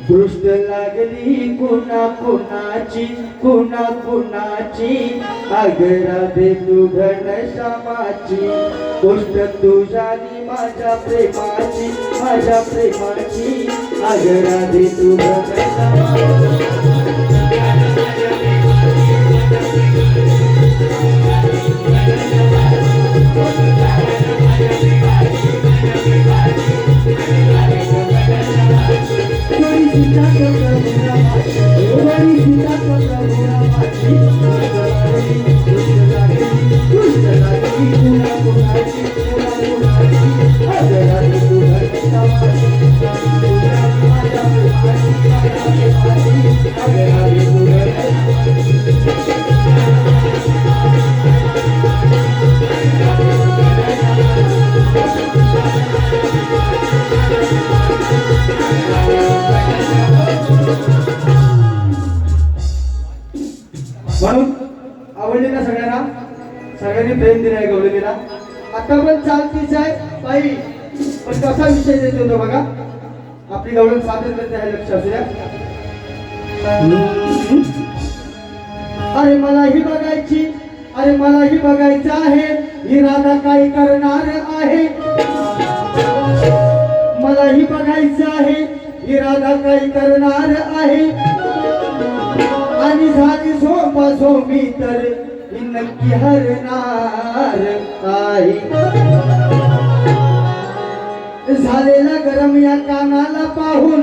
दृष्ट लागली कुणा कुणाची, कुणा कुणाची, अग राधे तू घनश्यामाची. गोष्ट तुझ्यानी माझ्या प्रेमाची, माझ्या प्रेमाची, अग राधे तू घनश्यामाची. म्हणून आवडली ना सगळ्यांना, सगळ्यांनी प्रेम दिलाय गवळणीला. आता पण चालतीच आहे बाई, पण कसा विषय देतो होतो बघा. आपली गवळण सादर करते आहे, लक्ष असू द्या. अरे मलाही बघायची, अरे मलाही बघायचं आहे, ही राधा काय करणार आहे. मलाही बघायचं आहे, ही राधा काय करणार आहे. आणि झाली झोपा झोपी तर ही नक्की हरणार आहे. झालेला गरम या कानाला पाहून,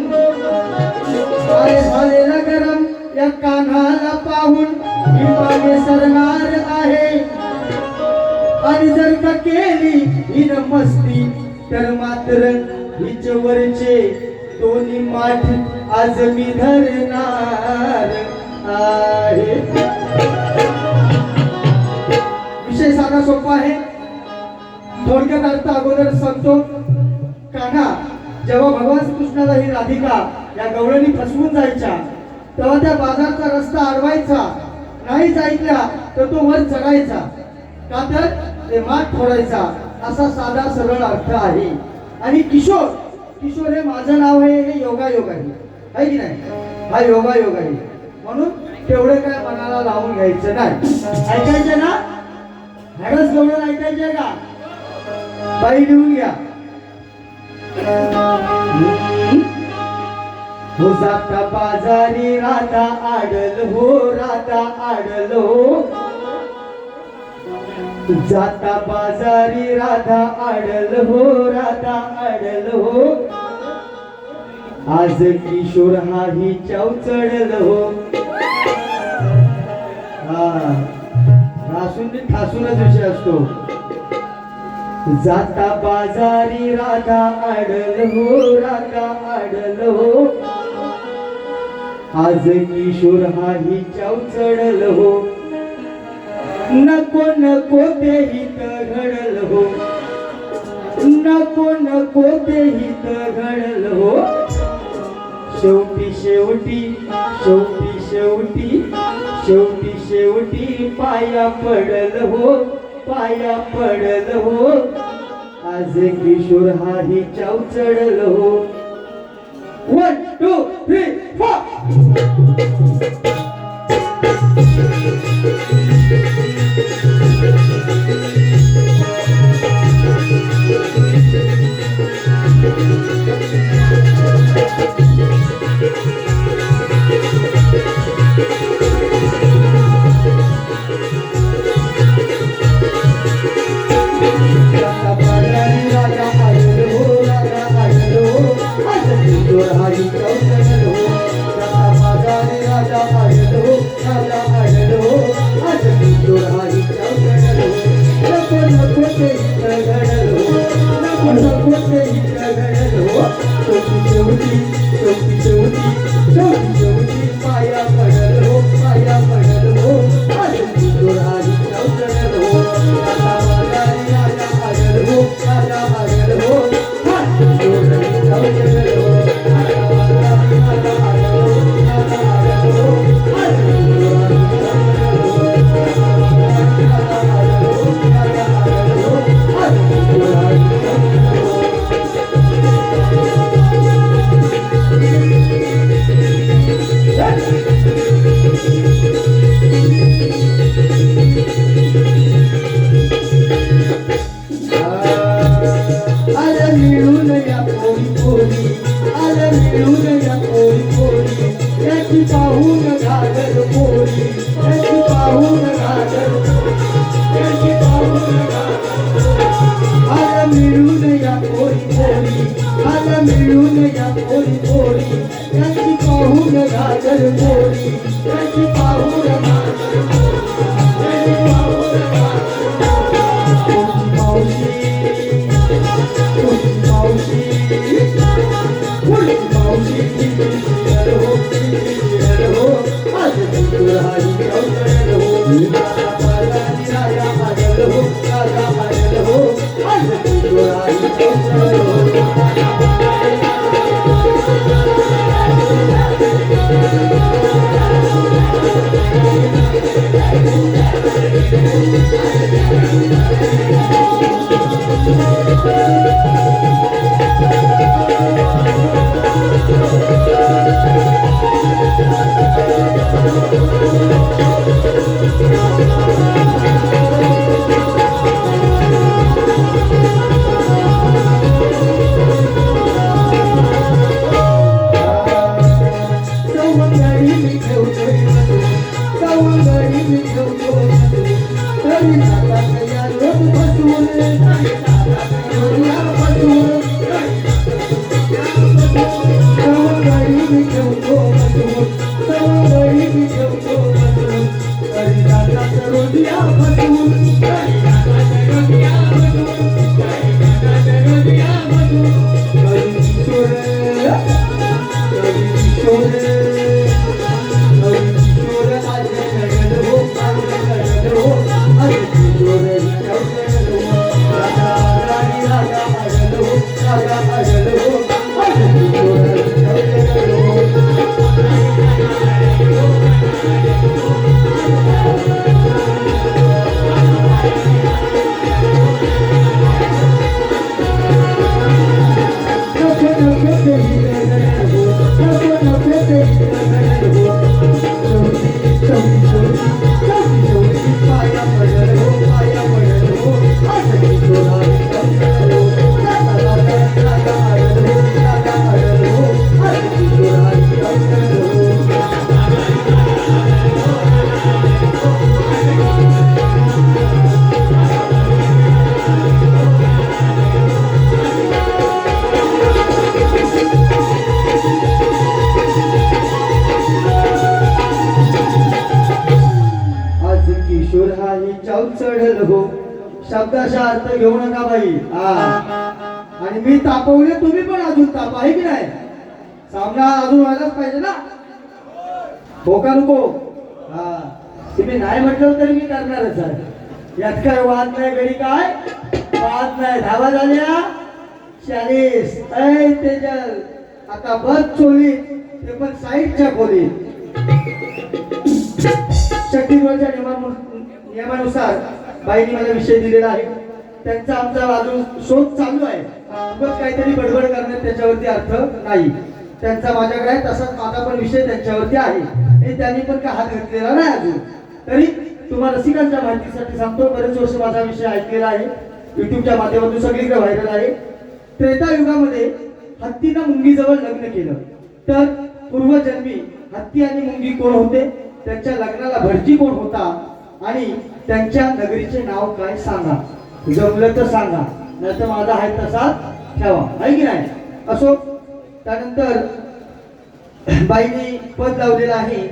अरे झालेला गरम या कानाला पाहून ही मागे सरणार आहे. आणि जर का केली ही मस्ती तर मात्र हिच्यावरचे दोन्ही माठ आज मी धरणार आहे. विषय साधा सोपा आहे. थोडक्यात अर्थ अगोदर सांगतो. कान्हा जेव्हा भगवान श्रीकृष्णाला ही राधिका या गवळणी फसवून जायच्या तेव्हा त्या बाजारचा रस्ता अडवायचा, नाहीच ऐकल्या तर तो वर चढायचा, का तर ते माठ फोडायचा. असा साधा सरळ अर्थ आहे. आणि किशोर, किशोर हे माझं नाव आहे, हे योगायोग आहे की नाही? हा योगायोग आहे. म्हणून तेवढे काय मनाला लावून घ्यायचं नाही. ऐकायचं ना? हॅडस गवळण ऐकायचे का? बाई लिहून घ्या. हो जाता बाजारी राधा आडल हो, राधा आडल हो. जाता बाजारी राधा आडल हो, राधा आडल हो. आज किशोर हा ही चाव चढल हो. ठासून ठासूनच विषय असतो. जाता बाजारी राधा आडल हो, राधा आडल हो. आज किशोर हा ही चाव चढल हो. नको नको ते हित घडल हो, नको नको ते हित घडल हो. शेवटी शेवटी शेवटी शेवटी शेवटी शेवटी पाया पडल हो, पाया पडल हो. आज किशोर हा ही चाव चढल हो. 1 2 3 4. पाया पडल हो, पाया पडल हो. आज किशोर हा ही चाव चढल हो. राधा बाजारी राधा आडल हो, राधा आडल हो. आज किशोर हा ही चाव चढल हो. राधा बाजारी राधा आडल हो, राधा आडल हो. आज किशोर हा ही चाव चढल हो. राधा बाजारी राधा आडल हो, राधा आडल हो. आज किशोर हा ही चाव चढल हो. आलं मिळून या पोरी पोरी, आलं मिळून या पोरी पोरी. याची पाहून घागर पोरी, याची पाहून घागर, याची पाहून घागर. आलं मिळून या पोरी पोरी, आलं मिळून या पोरी पोरी. याची पाहून घागर पोरी, याची पाहून घागर, याची पाहून घागर. मावशी आज किशोर हा ही चाव चढल हो. राधा बाजारी राधा आडल हो, राधा आडल हो. आज किशोर हा ही चाव चढल हो. चढल हो शब्दाचा अर्थ घेऊ नका बाई. आणि मी तापवले तुम्ही पण अजून तापा आहे की नाही. सामना अजून व्हायलाच पाहिजे ना. हो का नको. तुम्ही नाही म्हटलं तरी मी करणारच आहे. यात काय वाद नाही घरी काय वाद नाही. धावा झाल्या 40 तेजल आता बस चोली ते पण साईडच्या खोलीत. शक्तीवरच्या नियमानुसार बाईंनी मला विषय दिलेला आहे. त्यांचा आमचा अजून शोध चालू आहे. उगाच काहीतरी बडबड करण्यात त्याच्यावरती अर्थ नाही. त्यांचा माझ्याकडे आहे तसाच माझा पण विषय त्यांच्यावरती आहे. आणि त्यांनी पण काय हात घातलेला नाही अजून. तरी तुम्हाला रसिकांच्या माहितीसाठी सांगतो. बरेच वर्ष माझा विषय ऐकलेला आहे. युट्यूबच्या माध्यमातून सगळीकडे व्हायरल आहे. त्रेतायुगामध्ये हत्तीनं मुंगीजवळ लग्न केलं तर पूर्वजन्मी हत्ती आणि मुंगी कोण होते, त्यांच्या लग्नाला भटजी कोण होता आणि त्यांच्या नगरीचे नाव काय सांगा. जमलं तर सांगा नाही तर माझा आहे तसा ठेवा आहे की नाही. असो त्यानंतर बाईने पद लावलेलं आहे.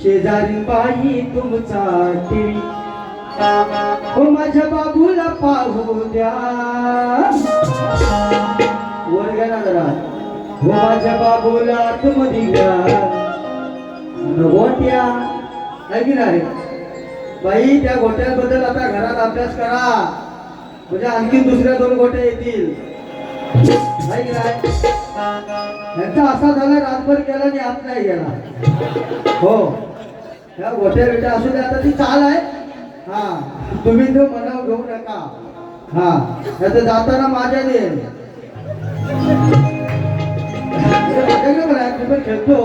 शेजारी बाई तुमचा टीव्ही हो माझ्या बाबूला पाहू द्या. वर घ्या ना जरा. हो माझ्या बाबूला आतमध्ये घ्या गोट्या आहे की नाही. बाई त्या गोट्यांबद्दल आता घरात अभ्यास करा म्हणजे आणखी दुसऱ्या 2 गोट्या येतील आहे की नाही. यांचा असा झाला रातभर गेला आणि आत नाही गेला. हो ह्या गोट्या बिट्या असू द्या. आता ती चाल आहे. तुम्ही तो मनाव घेऊ नका. याचं जाताना माझ्या देईल पण खेळतो.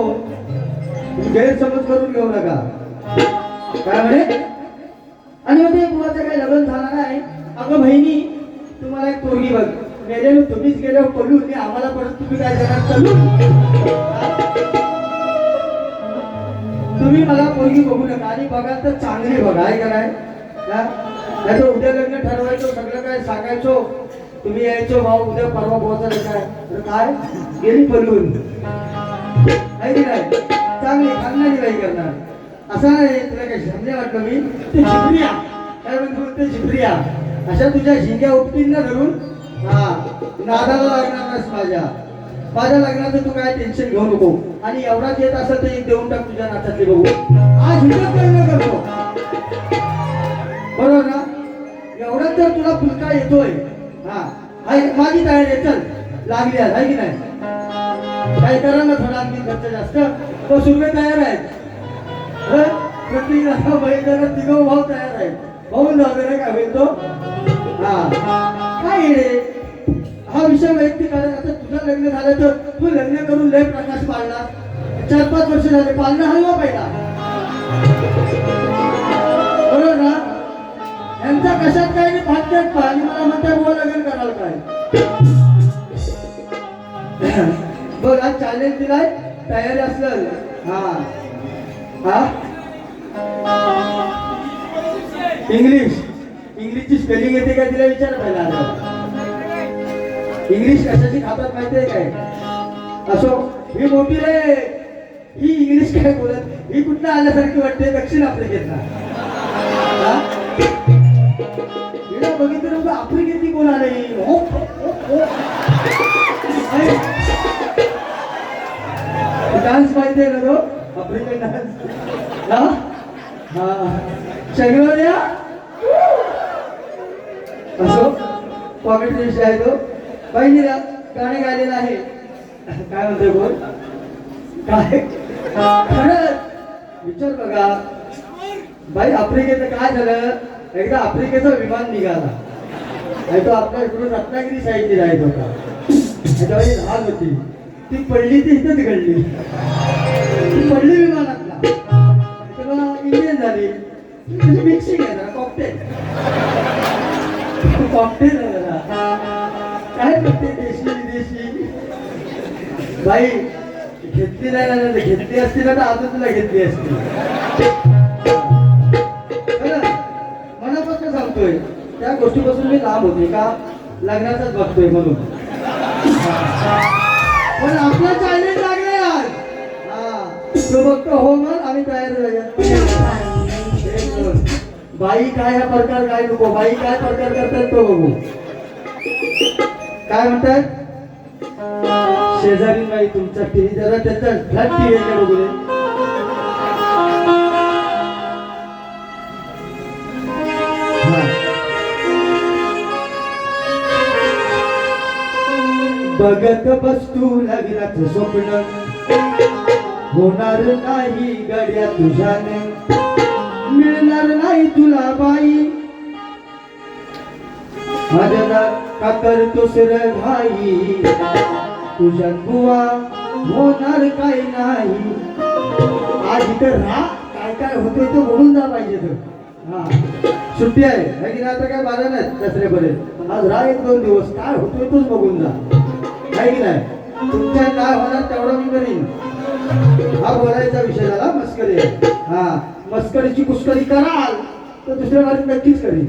गैरसमज करून घेऊ नका. काय म्हणे. आणि मध्ये मुलाचं काही लग्न झालं नाही. अगं बहिणी तुम्हाला एक पोरगी बघ गेलेलो तुम्हीच गेलो पळून आम्हाला परत तुम्ही काय देणार चालून. तुम्ही मला पोरगी बघू नका आणि बघा तर चांगली बघा आहे का नाही. नाही तर उद्या लग्न ठरवायचो सगळं काय सांगायचो. तुम्ही यायचो भाऊ उद्या परवा पोहोचायला काय तर काय गेली पळून आहे की नाही. चांगली खानदानी बाई करणार असा नाही. तुला काय समजे वाटलं मी ते शिपरिया काय म्हणतो ते शिपरिया अशा तुझ्या झिंग्या उपटीन ना धरून नादाला लागणार नाहीस. माझ्या लग्नाचं तू काय टेन्शन घेऊ नको. आणि एवढाच येत असेल तर एक देऊन टाक तुझ्या नाचातली बघू. आज हिंमत लग्न करतो बरोबर ना. एवढाच जर तुला फुलका येतोय माझी तयारी आहे. चल लागली आहे की नाही. काय करा ना थोडा आणखी खर्च जास्त तो सुरवे तयार आहेत. प्रत्येक तिघ भाऊ तयार आहेत. भाऊ जाऊ काय होईल तो. काय रे हा विषय वैयक्तिक आहे. आता तुझं लग्न झालं तर तू लग्न करून लय प्रकाश पाळला. 4-5 वर्ष झाले पाळणं हलवा पहिला बरोबर ना. यांचा कशात काही नाही फाटक्यात पा आणि मला म्हणतात बुवा लग्न कराल काय. बघ आज चॅलेंज दिलाय तयारी असलं. इंग्लिशची स्पेलिंग येते काय तिला विचार पहिला. इंग्लिश कशाची खातात माहितीये काय. असो ही मोठी रे ही इंग्लिश काय बोलत ही कुठं आल्यासारखी वाटते दक्षिण आफ्रिकेत. हिला बघितलं आफ्रिकेतली कोण आले. डान्स माहिती आहे ना तो आफ्रिकन डान्स. शंगरोल्या असो पॉकेट विषय आहे तो. बाई गाणे गायलेलं आहे. काय म्हणतोय बोल काय खरंच विचार बघा बाई. आफ्रिकेचं काय झालं, एकदा आफ्रिकेचं विमान निघाला आणि तो आपल्या इकडून रत्नागिरी साईडने जायचा होता. त्याच्यामध्ये लहान होती ती पडली, ती इथंच घडली. ती पडली विमानातला, तेव्हा इंडियन झाली. त्याची मिक्सिंग आहे जरा, कॉकटेल कॉकटेल आहे जरा. काय करते देशी विदेशी. बाई घेतली नाही ना, घेतली असती ना तर अजून तुला घेतली असती. मनापासून सांगतोय, त्या गोष्टीपासून मी लांब होते का लग्नाचाच बघतोय म्हणून. पण आपला चॅलेंज लागले आज. तो बघतो हो मग आम्ही तयार झाले. बाई काय हा प्रकार काय नको, बाई काय प्रकार करतात तो बघू. काय म्हणतात शेजारी बाई तुमचा टीव्ही जरा त्याचा फ्लॅट टीव्ही आहे बघू. बघत बसतू लग्नाचं स्वप्न होणार नाही गड्या तुझ्याने, मिळणार नाही तुला बाई. माझ्या का करतोस रे घाई, तुझ्या बुवा होणार काही नाही. आज इथं राहा, काय काय होतंय तो बघून जा पाहिजे तर. हा सुट्टी आहे की आता काय बारा नाही दसऱ्यापर्यंत. आज राहा 1-2 दिवस, काय होतोय तोच बघून जा आहे की नाही. तुमच्या काय होणार तेवढं मी करीन. हा बोलायचा विषय झाला मस्करी. हा मस्करीची कुस्करी कराल तर दुसऱ्या बारीत नक्कीच करीन.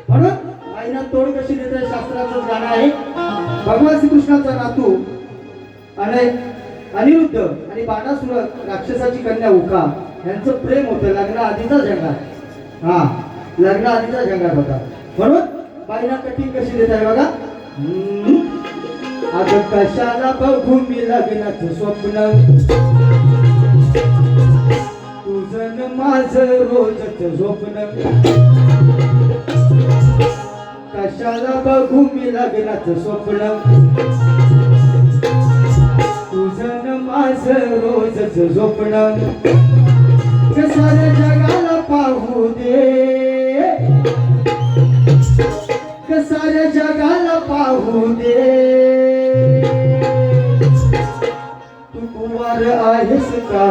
म्हणून आईना तोड कशी देते शास्त्राचं गाणं आहे. भगवान श्रीकृष्णाचा नातू आणि अनिरुद्ध आणि बाणासुर राक्षसाची कन्या उका यांचं प्रेम होतं लग्न आधीचा जंगात. हा लग्न आधीचा जंगात होता. म्हणून बाईना कठीण कशी देत आहे बघा. अगं कशाला बघू मी लग्नाचं स्वप्न, तुझं माझं रोजच झोपण. कशाला बघू मी लग्नाचं स्वप्न, तुझं माझं रोजच झोपण. साऱ्या जगाला पाहू दे, साऱ्या जगाला पाहू दे. तू कुवार आहेस का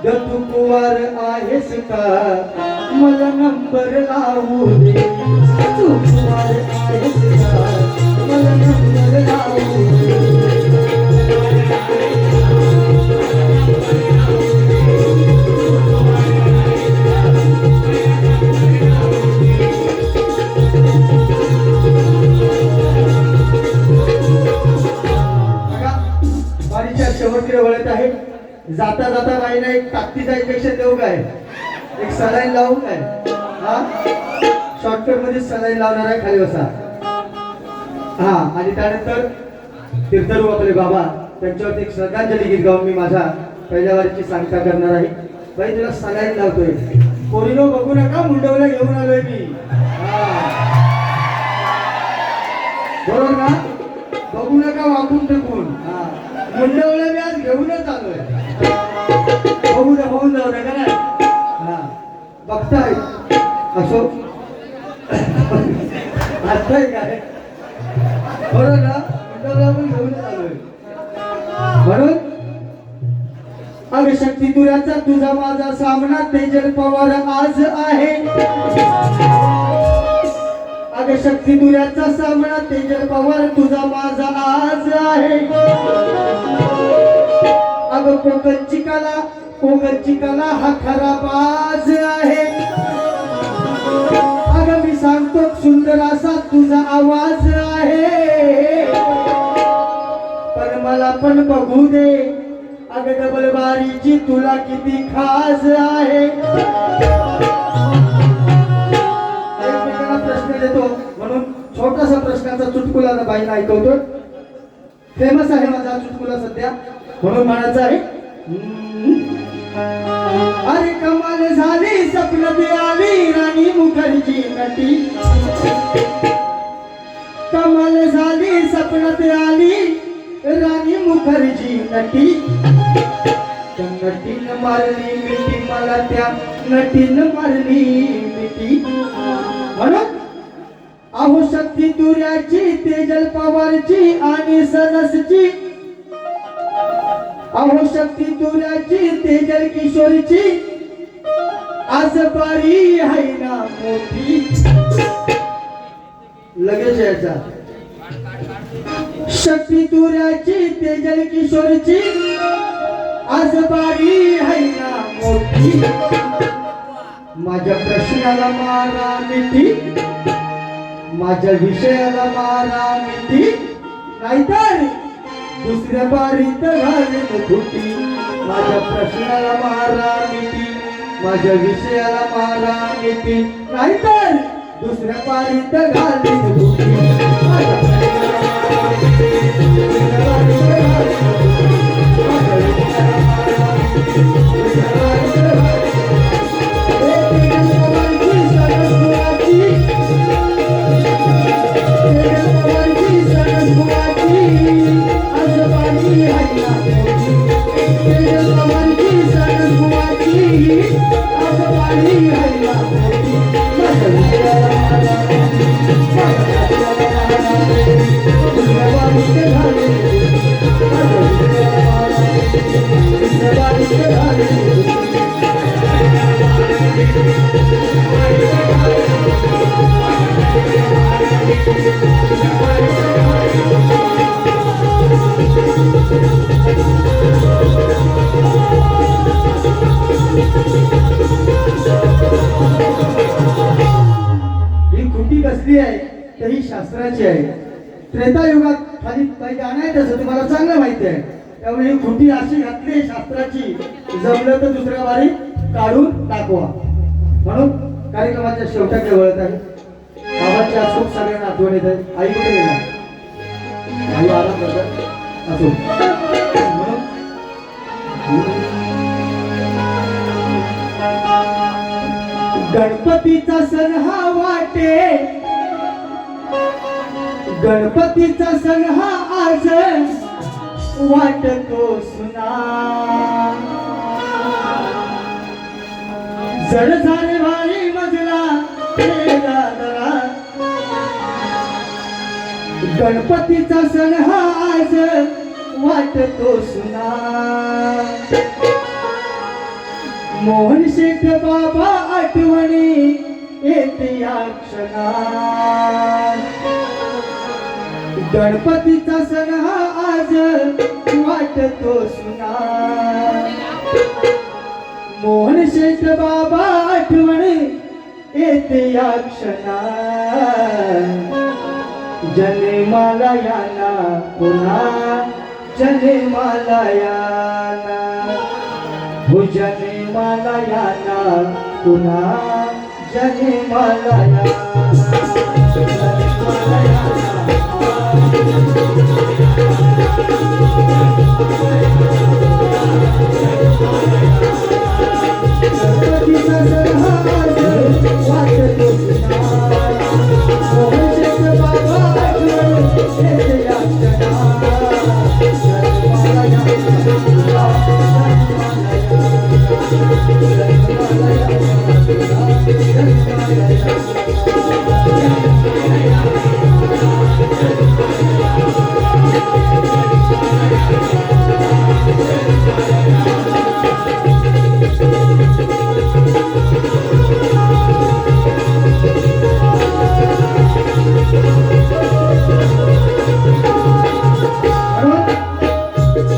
ग, तू कुवार आहेस का, मला नंबर लावू दे. तू कुवार आहेस का, मला नंबर लावू दे. शेवटकडे वळत आहे. जाता जाता बाईला एक ताकदीचा इंजेक्शन देऊ काय, एक सलाईन लावू काय. हा शॉर्टकट मध्ये सलाईन लावणार आहे, खाली बसा. हा आणि त्यानंतर तीर्थरूप आपले बाबा त्यांच्यावरती एक श्रद्धांजली गीत गाऊन मी माझ्या पहिल्या वारीची सांगता करणार आहे. बाई तुला सलाईन लावतोय, पोरीनो बघू नका, मुंडवल्या घेऊन आलोय मी. बरोबर ना, बघू नका वाकून टाकून. मुंडवलं मी आज घेऊनच आलोय. होऊन जाऊ नका ना. हा बघताय असो असतंय काय बरोबर ना, मुंडवलं पण घेऊनच आलोय. म्हणून अग शक्ती तुऱ्याचा तुझा माझा सामना तेजल पवार आज आहे. अग शक्ती दुऱ्याचा सामना तेजल पवार तुझा माझा आज आहे. अग कोकणची कला हा खरा बाज आहे. अग मी सांगतो सुंदर असा तुझा आवाज आहे. पण मला पण बघू दे अग डबल बारीची तुला किती खास आहे. प्रश्न देतो म्हणून छोटासा प्रश्नाचा चुटकुला बाईला ऐकवतो. फेमस आहे माझा चुटकुला सध्या, म्हणून म्हणायचं आहे. अरे कमाल झाली स्वप्न आली राणी मुखर्जी नटी. कमाल झाली सपनात आली राणी मुखर्जी नटी. त्या नटीनं मारली मिठी मला, त्या नटीनं मारली मिठी. म्हणून अहो शक्ती तुऱ्याची, तेजल पवारची आणि सनसची. अहो शक्ती तुऱ्याची, तेजल किशोरीची आज पारी आहे ना मोठी. लगेच यायचा. शक्ती तुऱ्याची, तेजल किशोरीची आज बारी आहे ना मोठी. माझ्या प्रश्नाला मारा मिठी, माझ्या विषयाला मारा मिठी, नाहीतर दुसऱ्या बारीत घालेन फुटी. माझ्या प्रश्नाला मारा मिठी, माझ्या विषयाला मारा मिठी, नाहीतर दुसऱ्या बारीत घालेन फुटी. माझ्या प्रश्नाला मारा मिठी, दुसऱ्या बारीत घालेन फुटी. माझ्या विषयाला मारा मिठी, दुसऱ्या बारीत घालेन आहे तर ही शास्त्राची आहे. त्रेतायुगात खाली काही गाणं आहे तसं तुम्हाला चांगलं माहिती आहे. त्यामुळे ही खुंटी अशी घातली शास्त्राची, जमलं तर दुसऱ्या वारी काढून दाखवा. म्हणून कार्यक्रमाच्या शेवटाकडे वळत आहे. बाबाची आज खूप सगळ्यांना आठवण येत आहे. आई कुठे गेला? आई आराम करतात असो. म्हणून गणपतीचा सण हा वाटे, गणपतीचा सण हा आज वाटतो सुना. जड झाले भारी मजला दरा. गणपतीचा सण हा आज वाटतो सुना. मोहन शेठ बाबा आठवणी येते या क्षणात. गणपतीचा सण हा आज वाटतो सुना. मोहन शेठ बाबा आठवणी येते या क्षणात. जन्माला याना पुन्हा, जन्माला याना हो, जन्माला याना पुन्हा, जन्माला याना, जन्माला याना. गणपतीचा सण हा आज वाटतो सुना. मोहन शेठ बाबा आठवणी येते या क्षणात. जन्माला याना पुन्हा,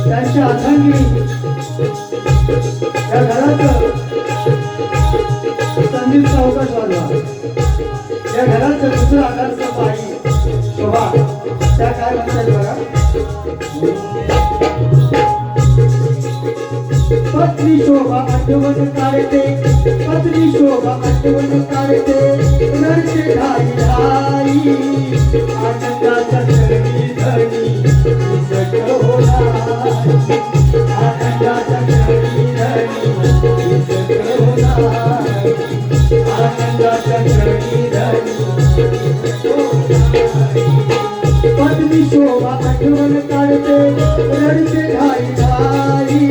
त्यांच्या अर्धांगिनी या घराचं संदीप सावकाश वाजवा. या घराचं दुसरं आकारचं बाई शोभा, त्या काय म्हणतात बघा. पत्नी शोभा आठवण काढते, पत्नी शोभा आठवण काढते. नरचे ढाई ढाई आनंदाच्या धरणी धरणी इसट होणार. आनंदाच्या धरणी धरणी इसट होणार. आनंदाच्या धरणी धरणी इसट होणार. आठवण काढते रडते घाई घाई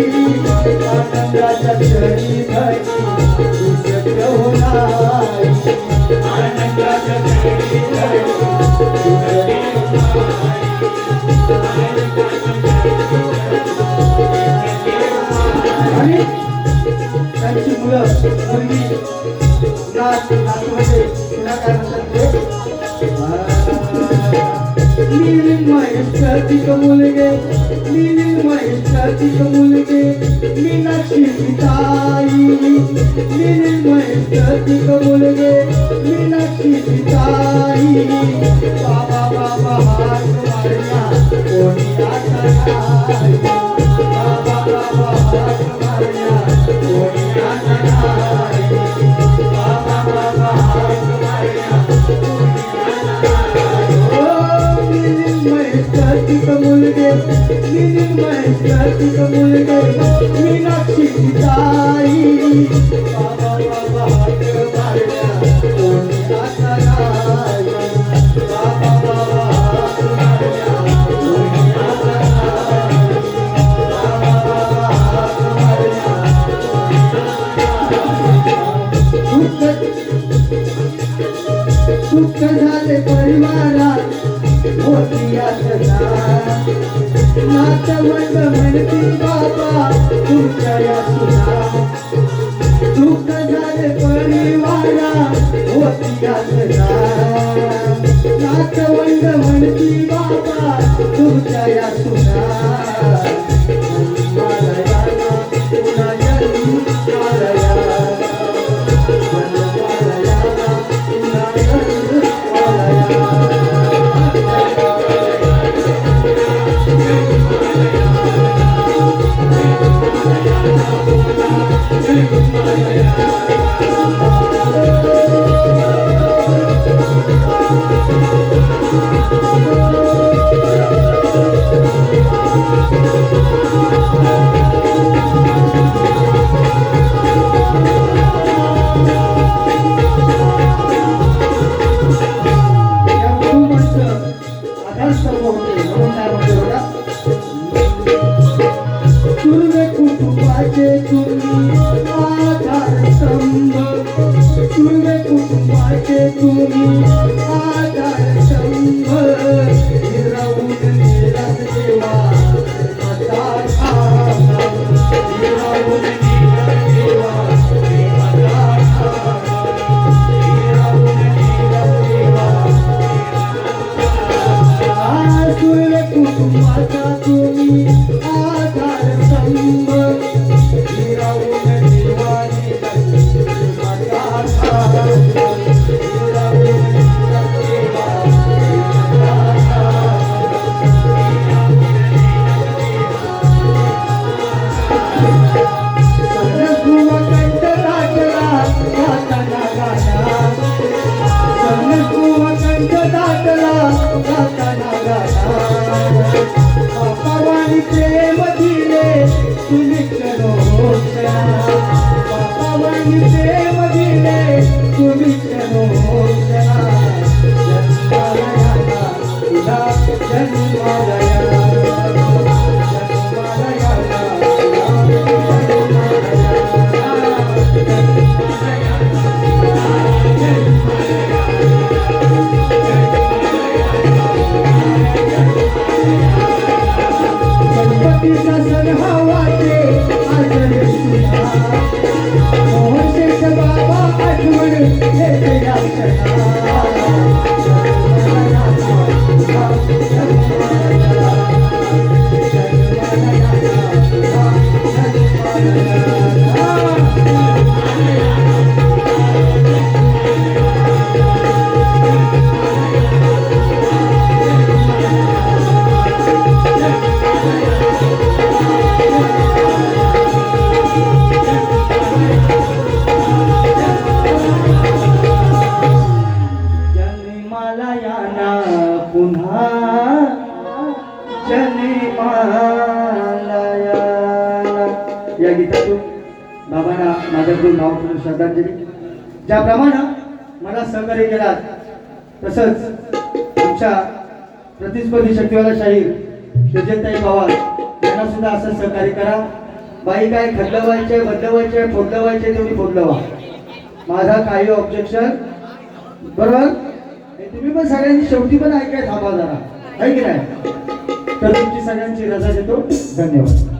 आनंदाच्या क्षणी घरी तू शक्य होणार आनंदाच्या क्षणी घरी तू आणि त्यांची मुलं मुलगी नातूमध्ये तुला काय म्हणतात महेश मुलगे महेश मुलगे मीनाक्षी सीताई महेश मुलगे मीनाक्षी सीताई बाबा बाबा हात मारला कोणी आता नाही बाबा बाबा हात मारला कोणी आता नाही बाबा बाबा हात मारला मुलगे मुलगे मीनाक्षी सीताई बाबा बाबा हात मारल्या कोणी आता नाही बाबा बाबा हात मारल्या कोणी आता नाही बाबा बाबा हात मारल्या सुख झाले परिवारात मोठी यातना नातवंड म्हणती बाबा तुमच्या या सुना दुःख झाले परिवारा मोठी यातना नातवंड म्हणती बाबा तुमच्या या सुना मालयाला पुन्हा जन्म मालयाला या गीतातून बाबांना माझ्याकडून भावपूर्ण श्रद्धांजली. ज्याप्रमाणे मला सहकार्य केलात तसंच तुमच्या प्रतिस्पर्धी शक्तीवाला शाहीर सुजयताई पवार यांना सुद्धा असं सहकार्य करा. बाई काय खदलवायचे बदलवायचे फोडलवायचे तेवढी फोडलवा. माझा काही ऑब्जेक्शन बरोबर. तुम्ही पण सगळ्यांनी शेवटी पण ऐकाय थांबा जरा, आहे की नाही. तर तुमची सगळ्यांची रजा देतो. धन्यवाद.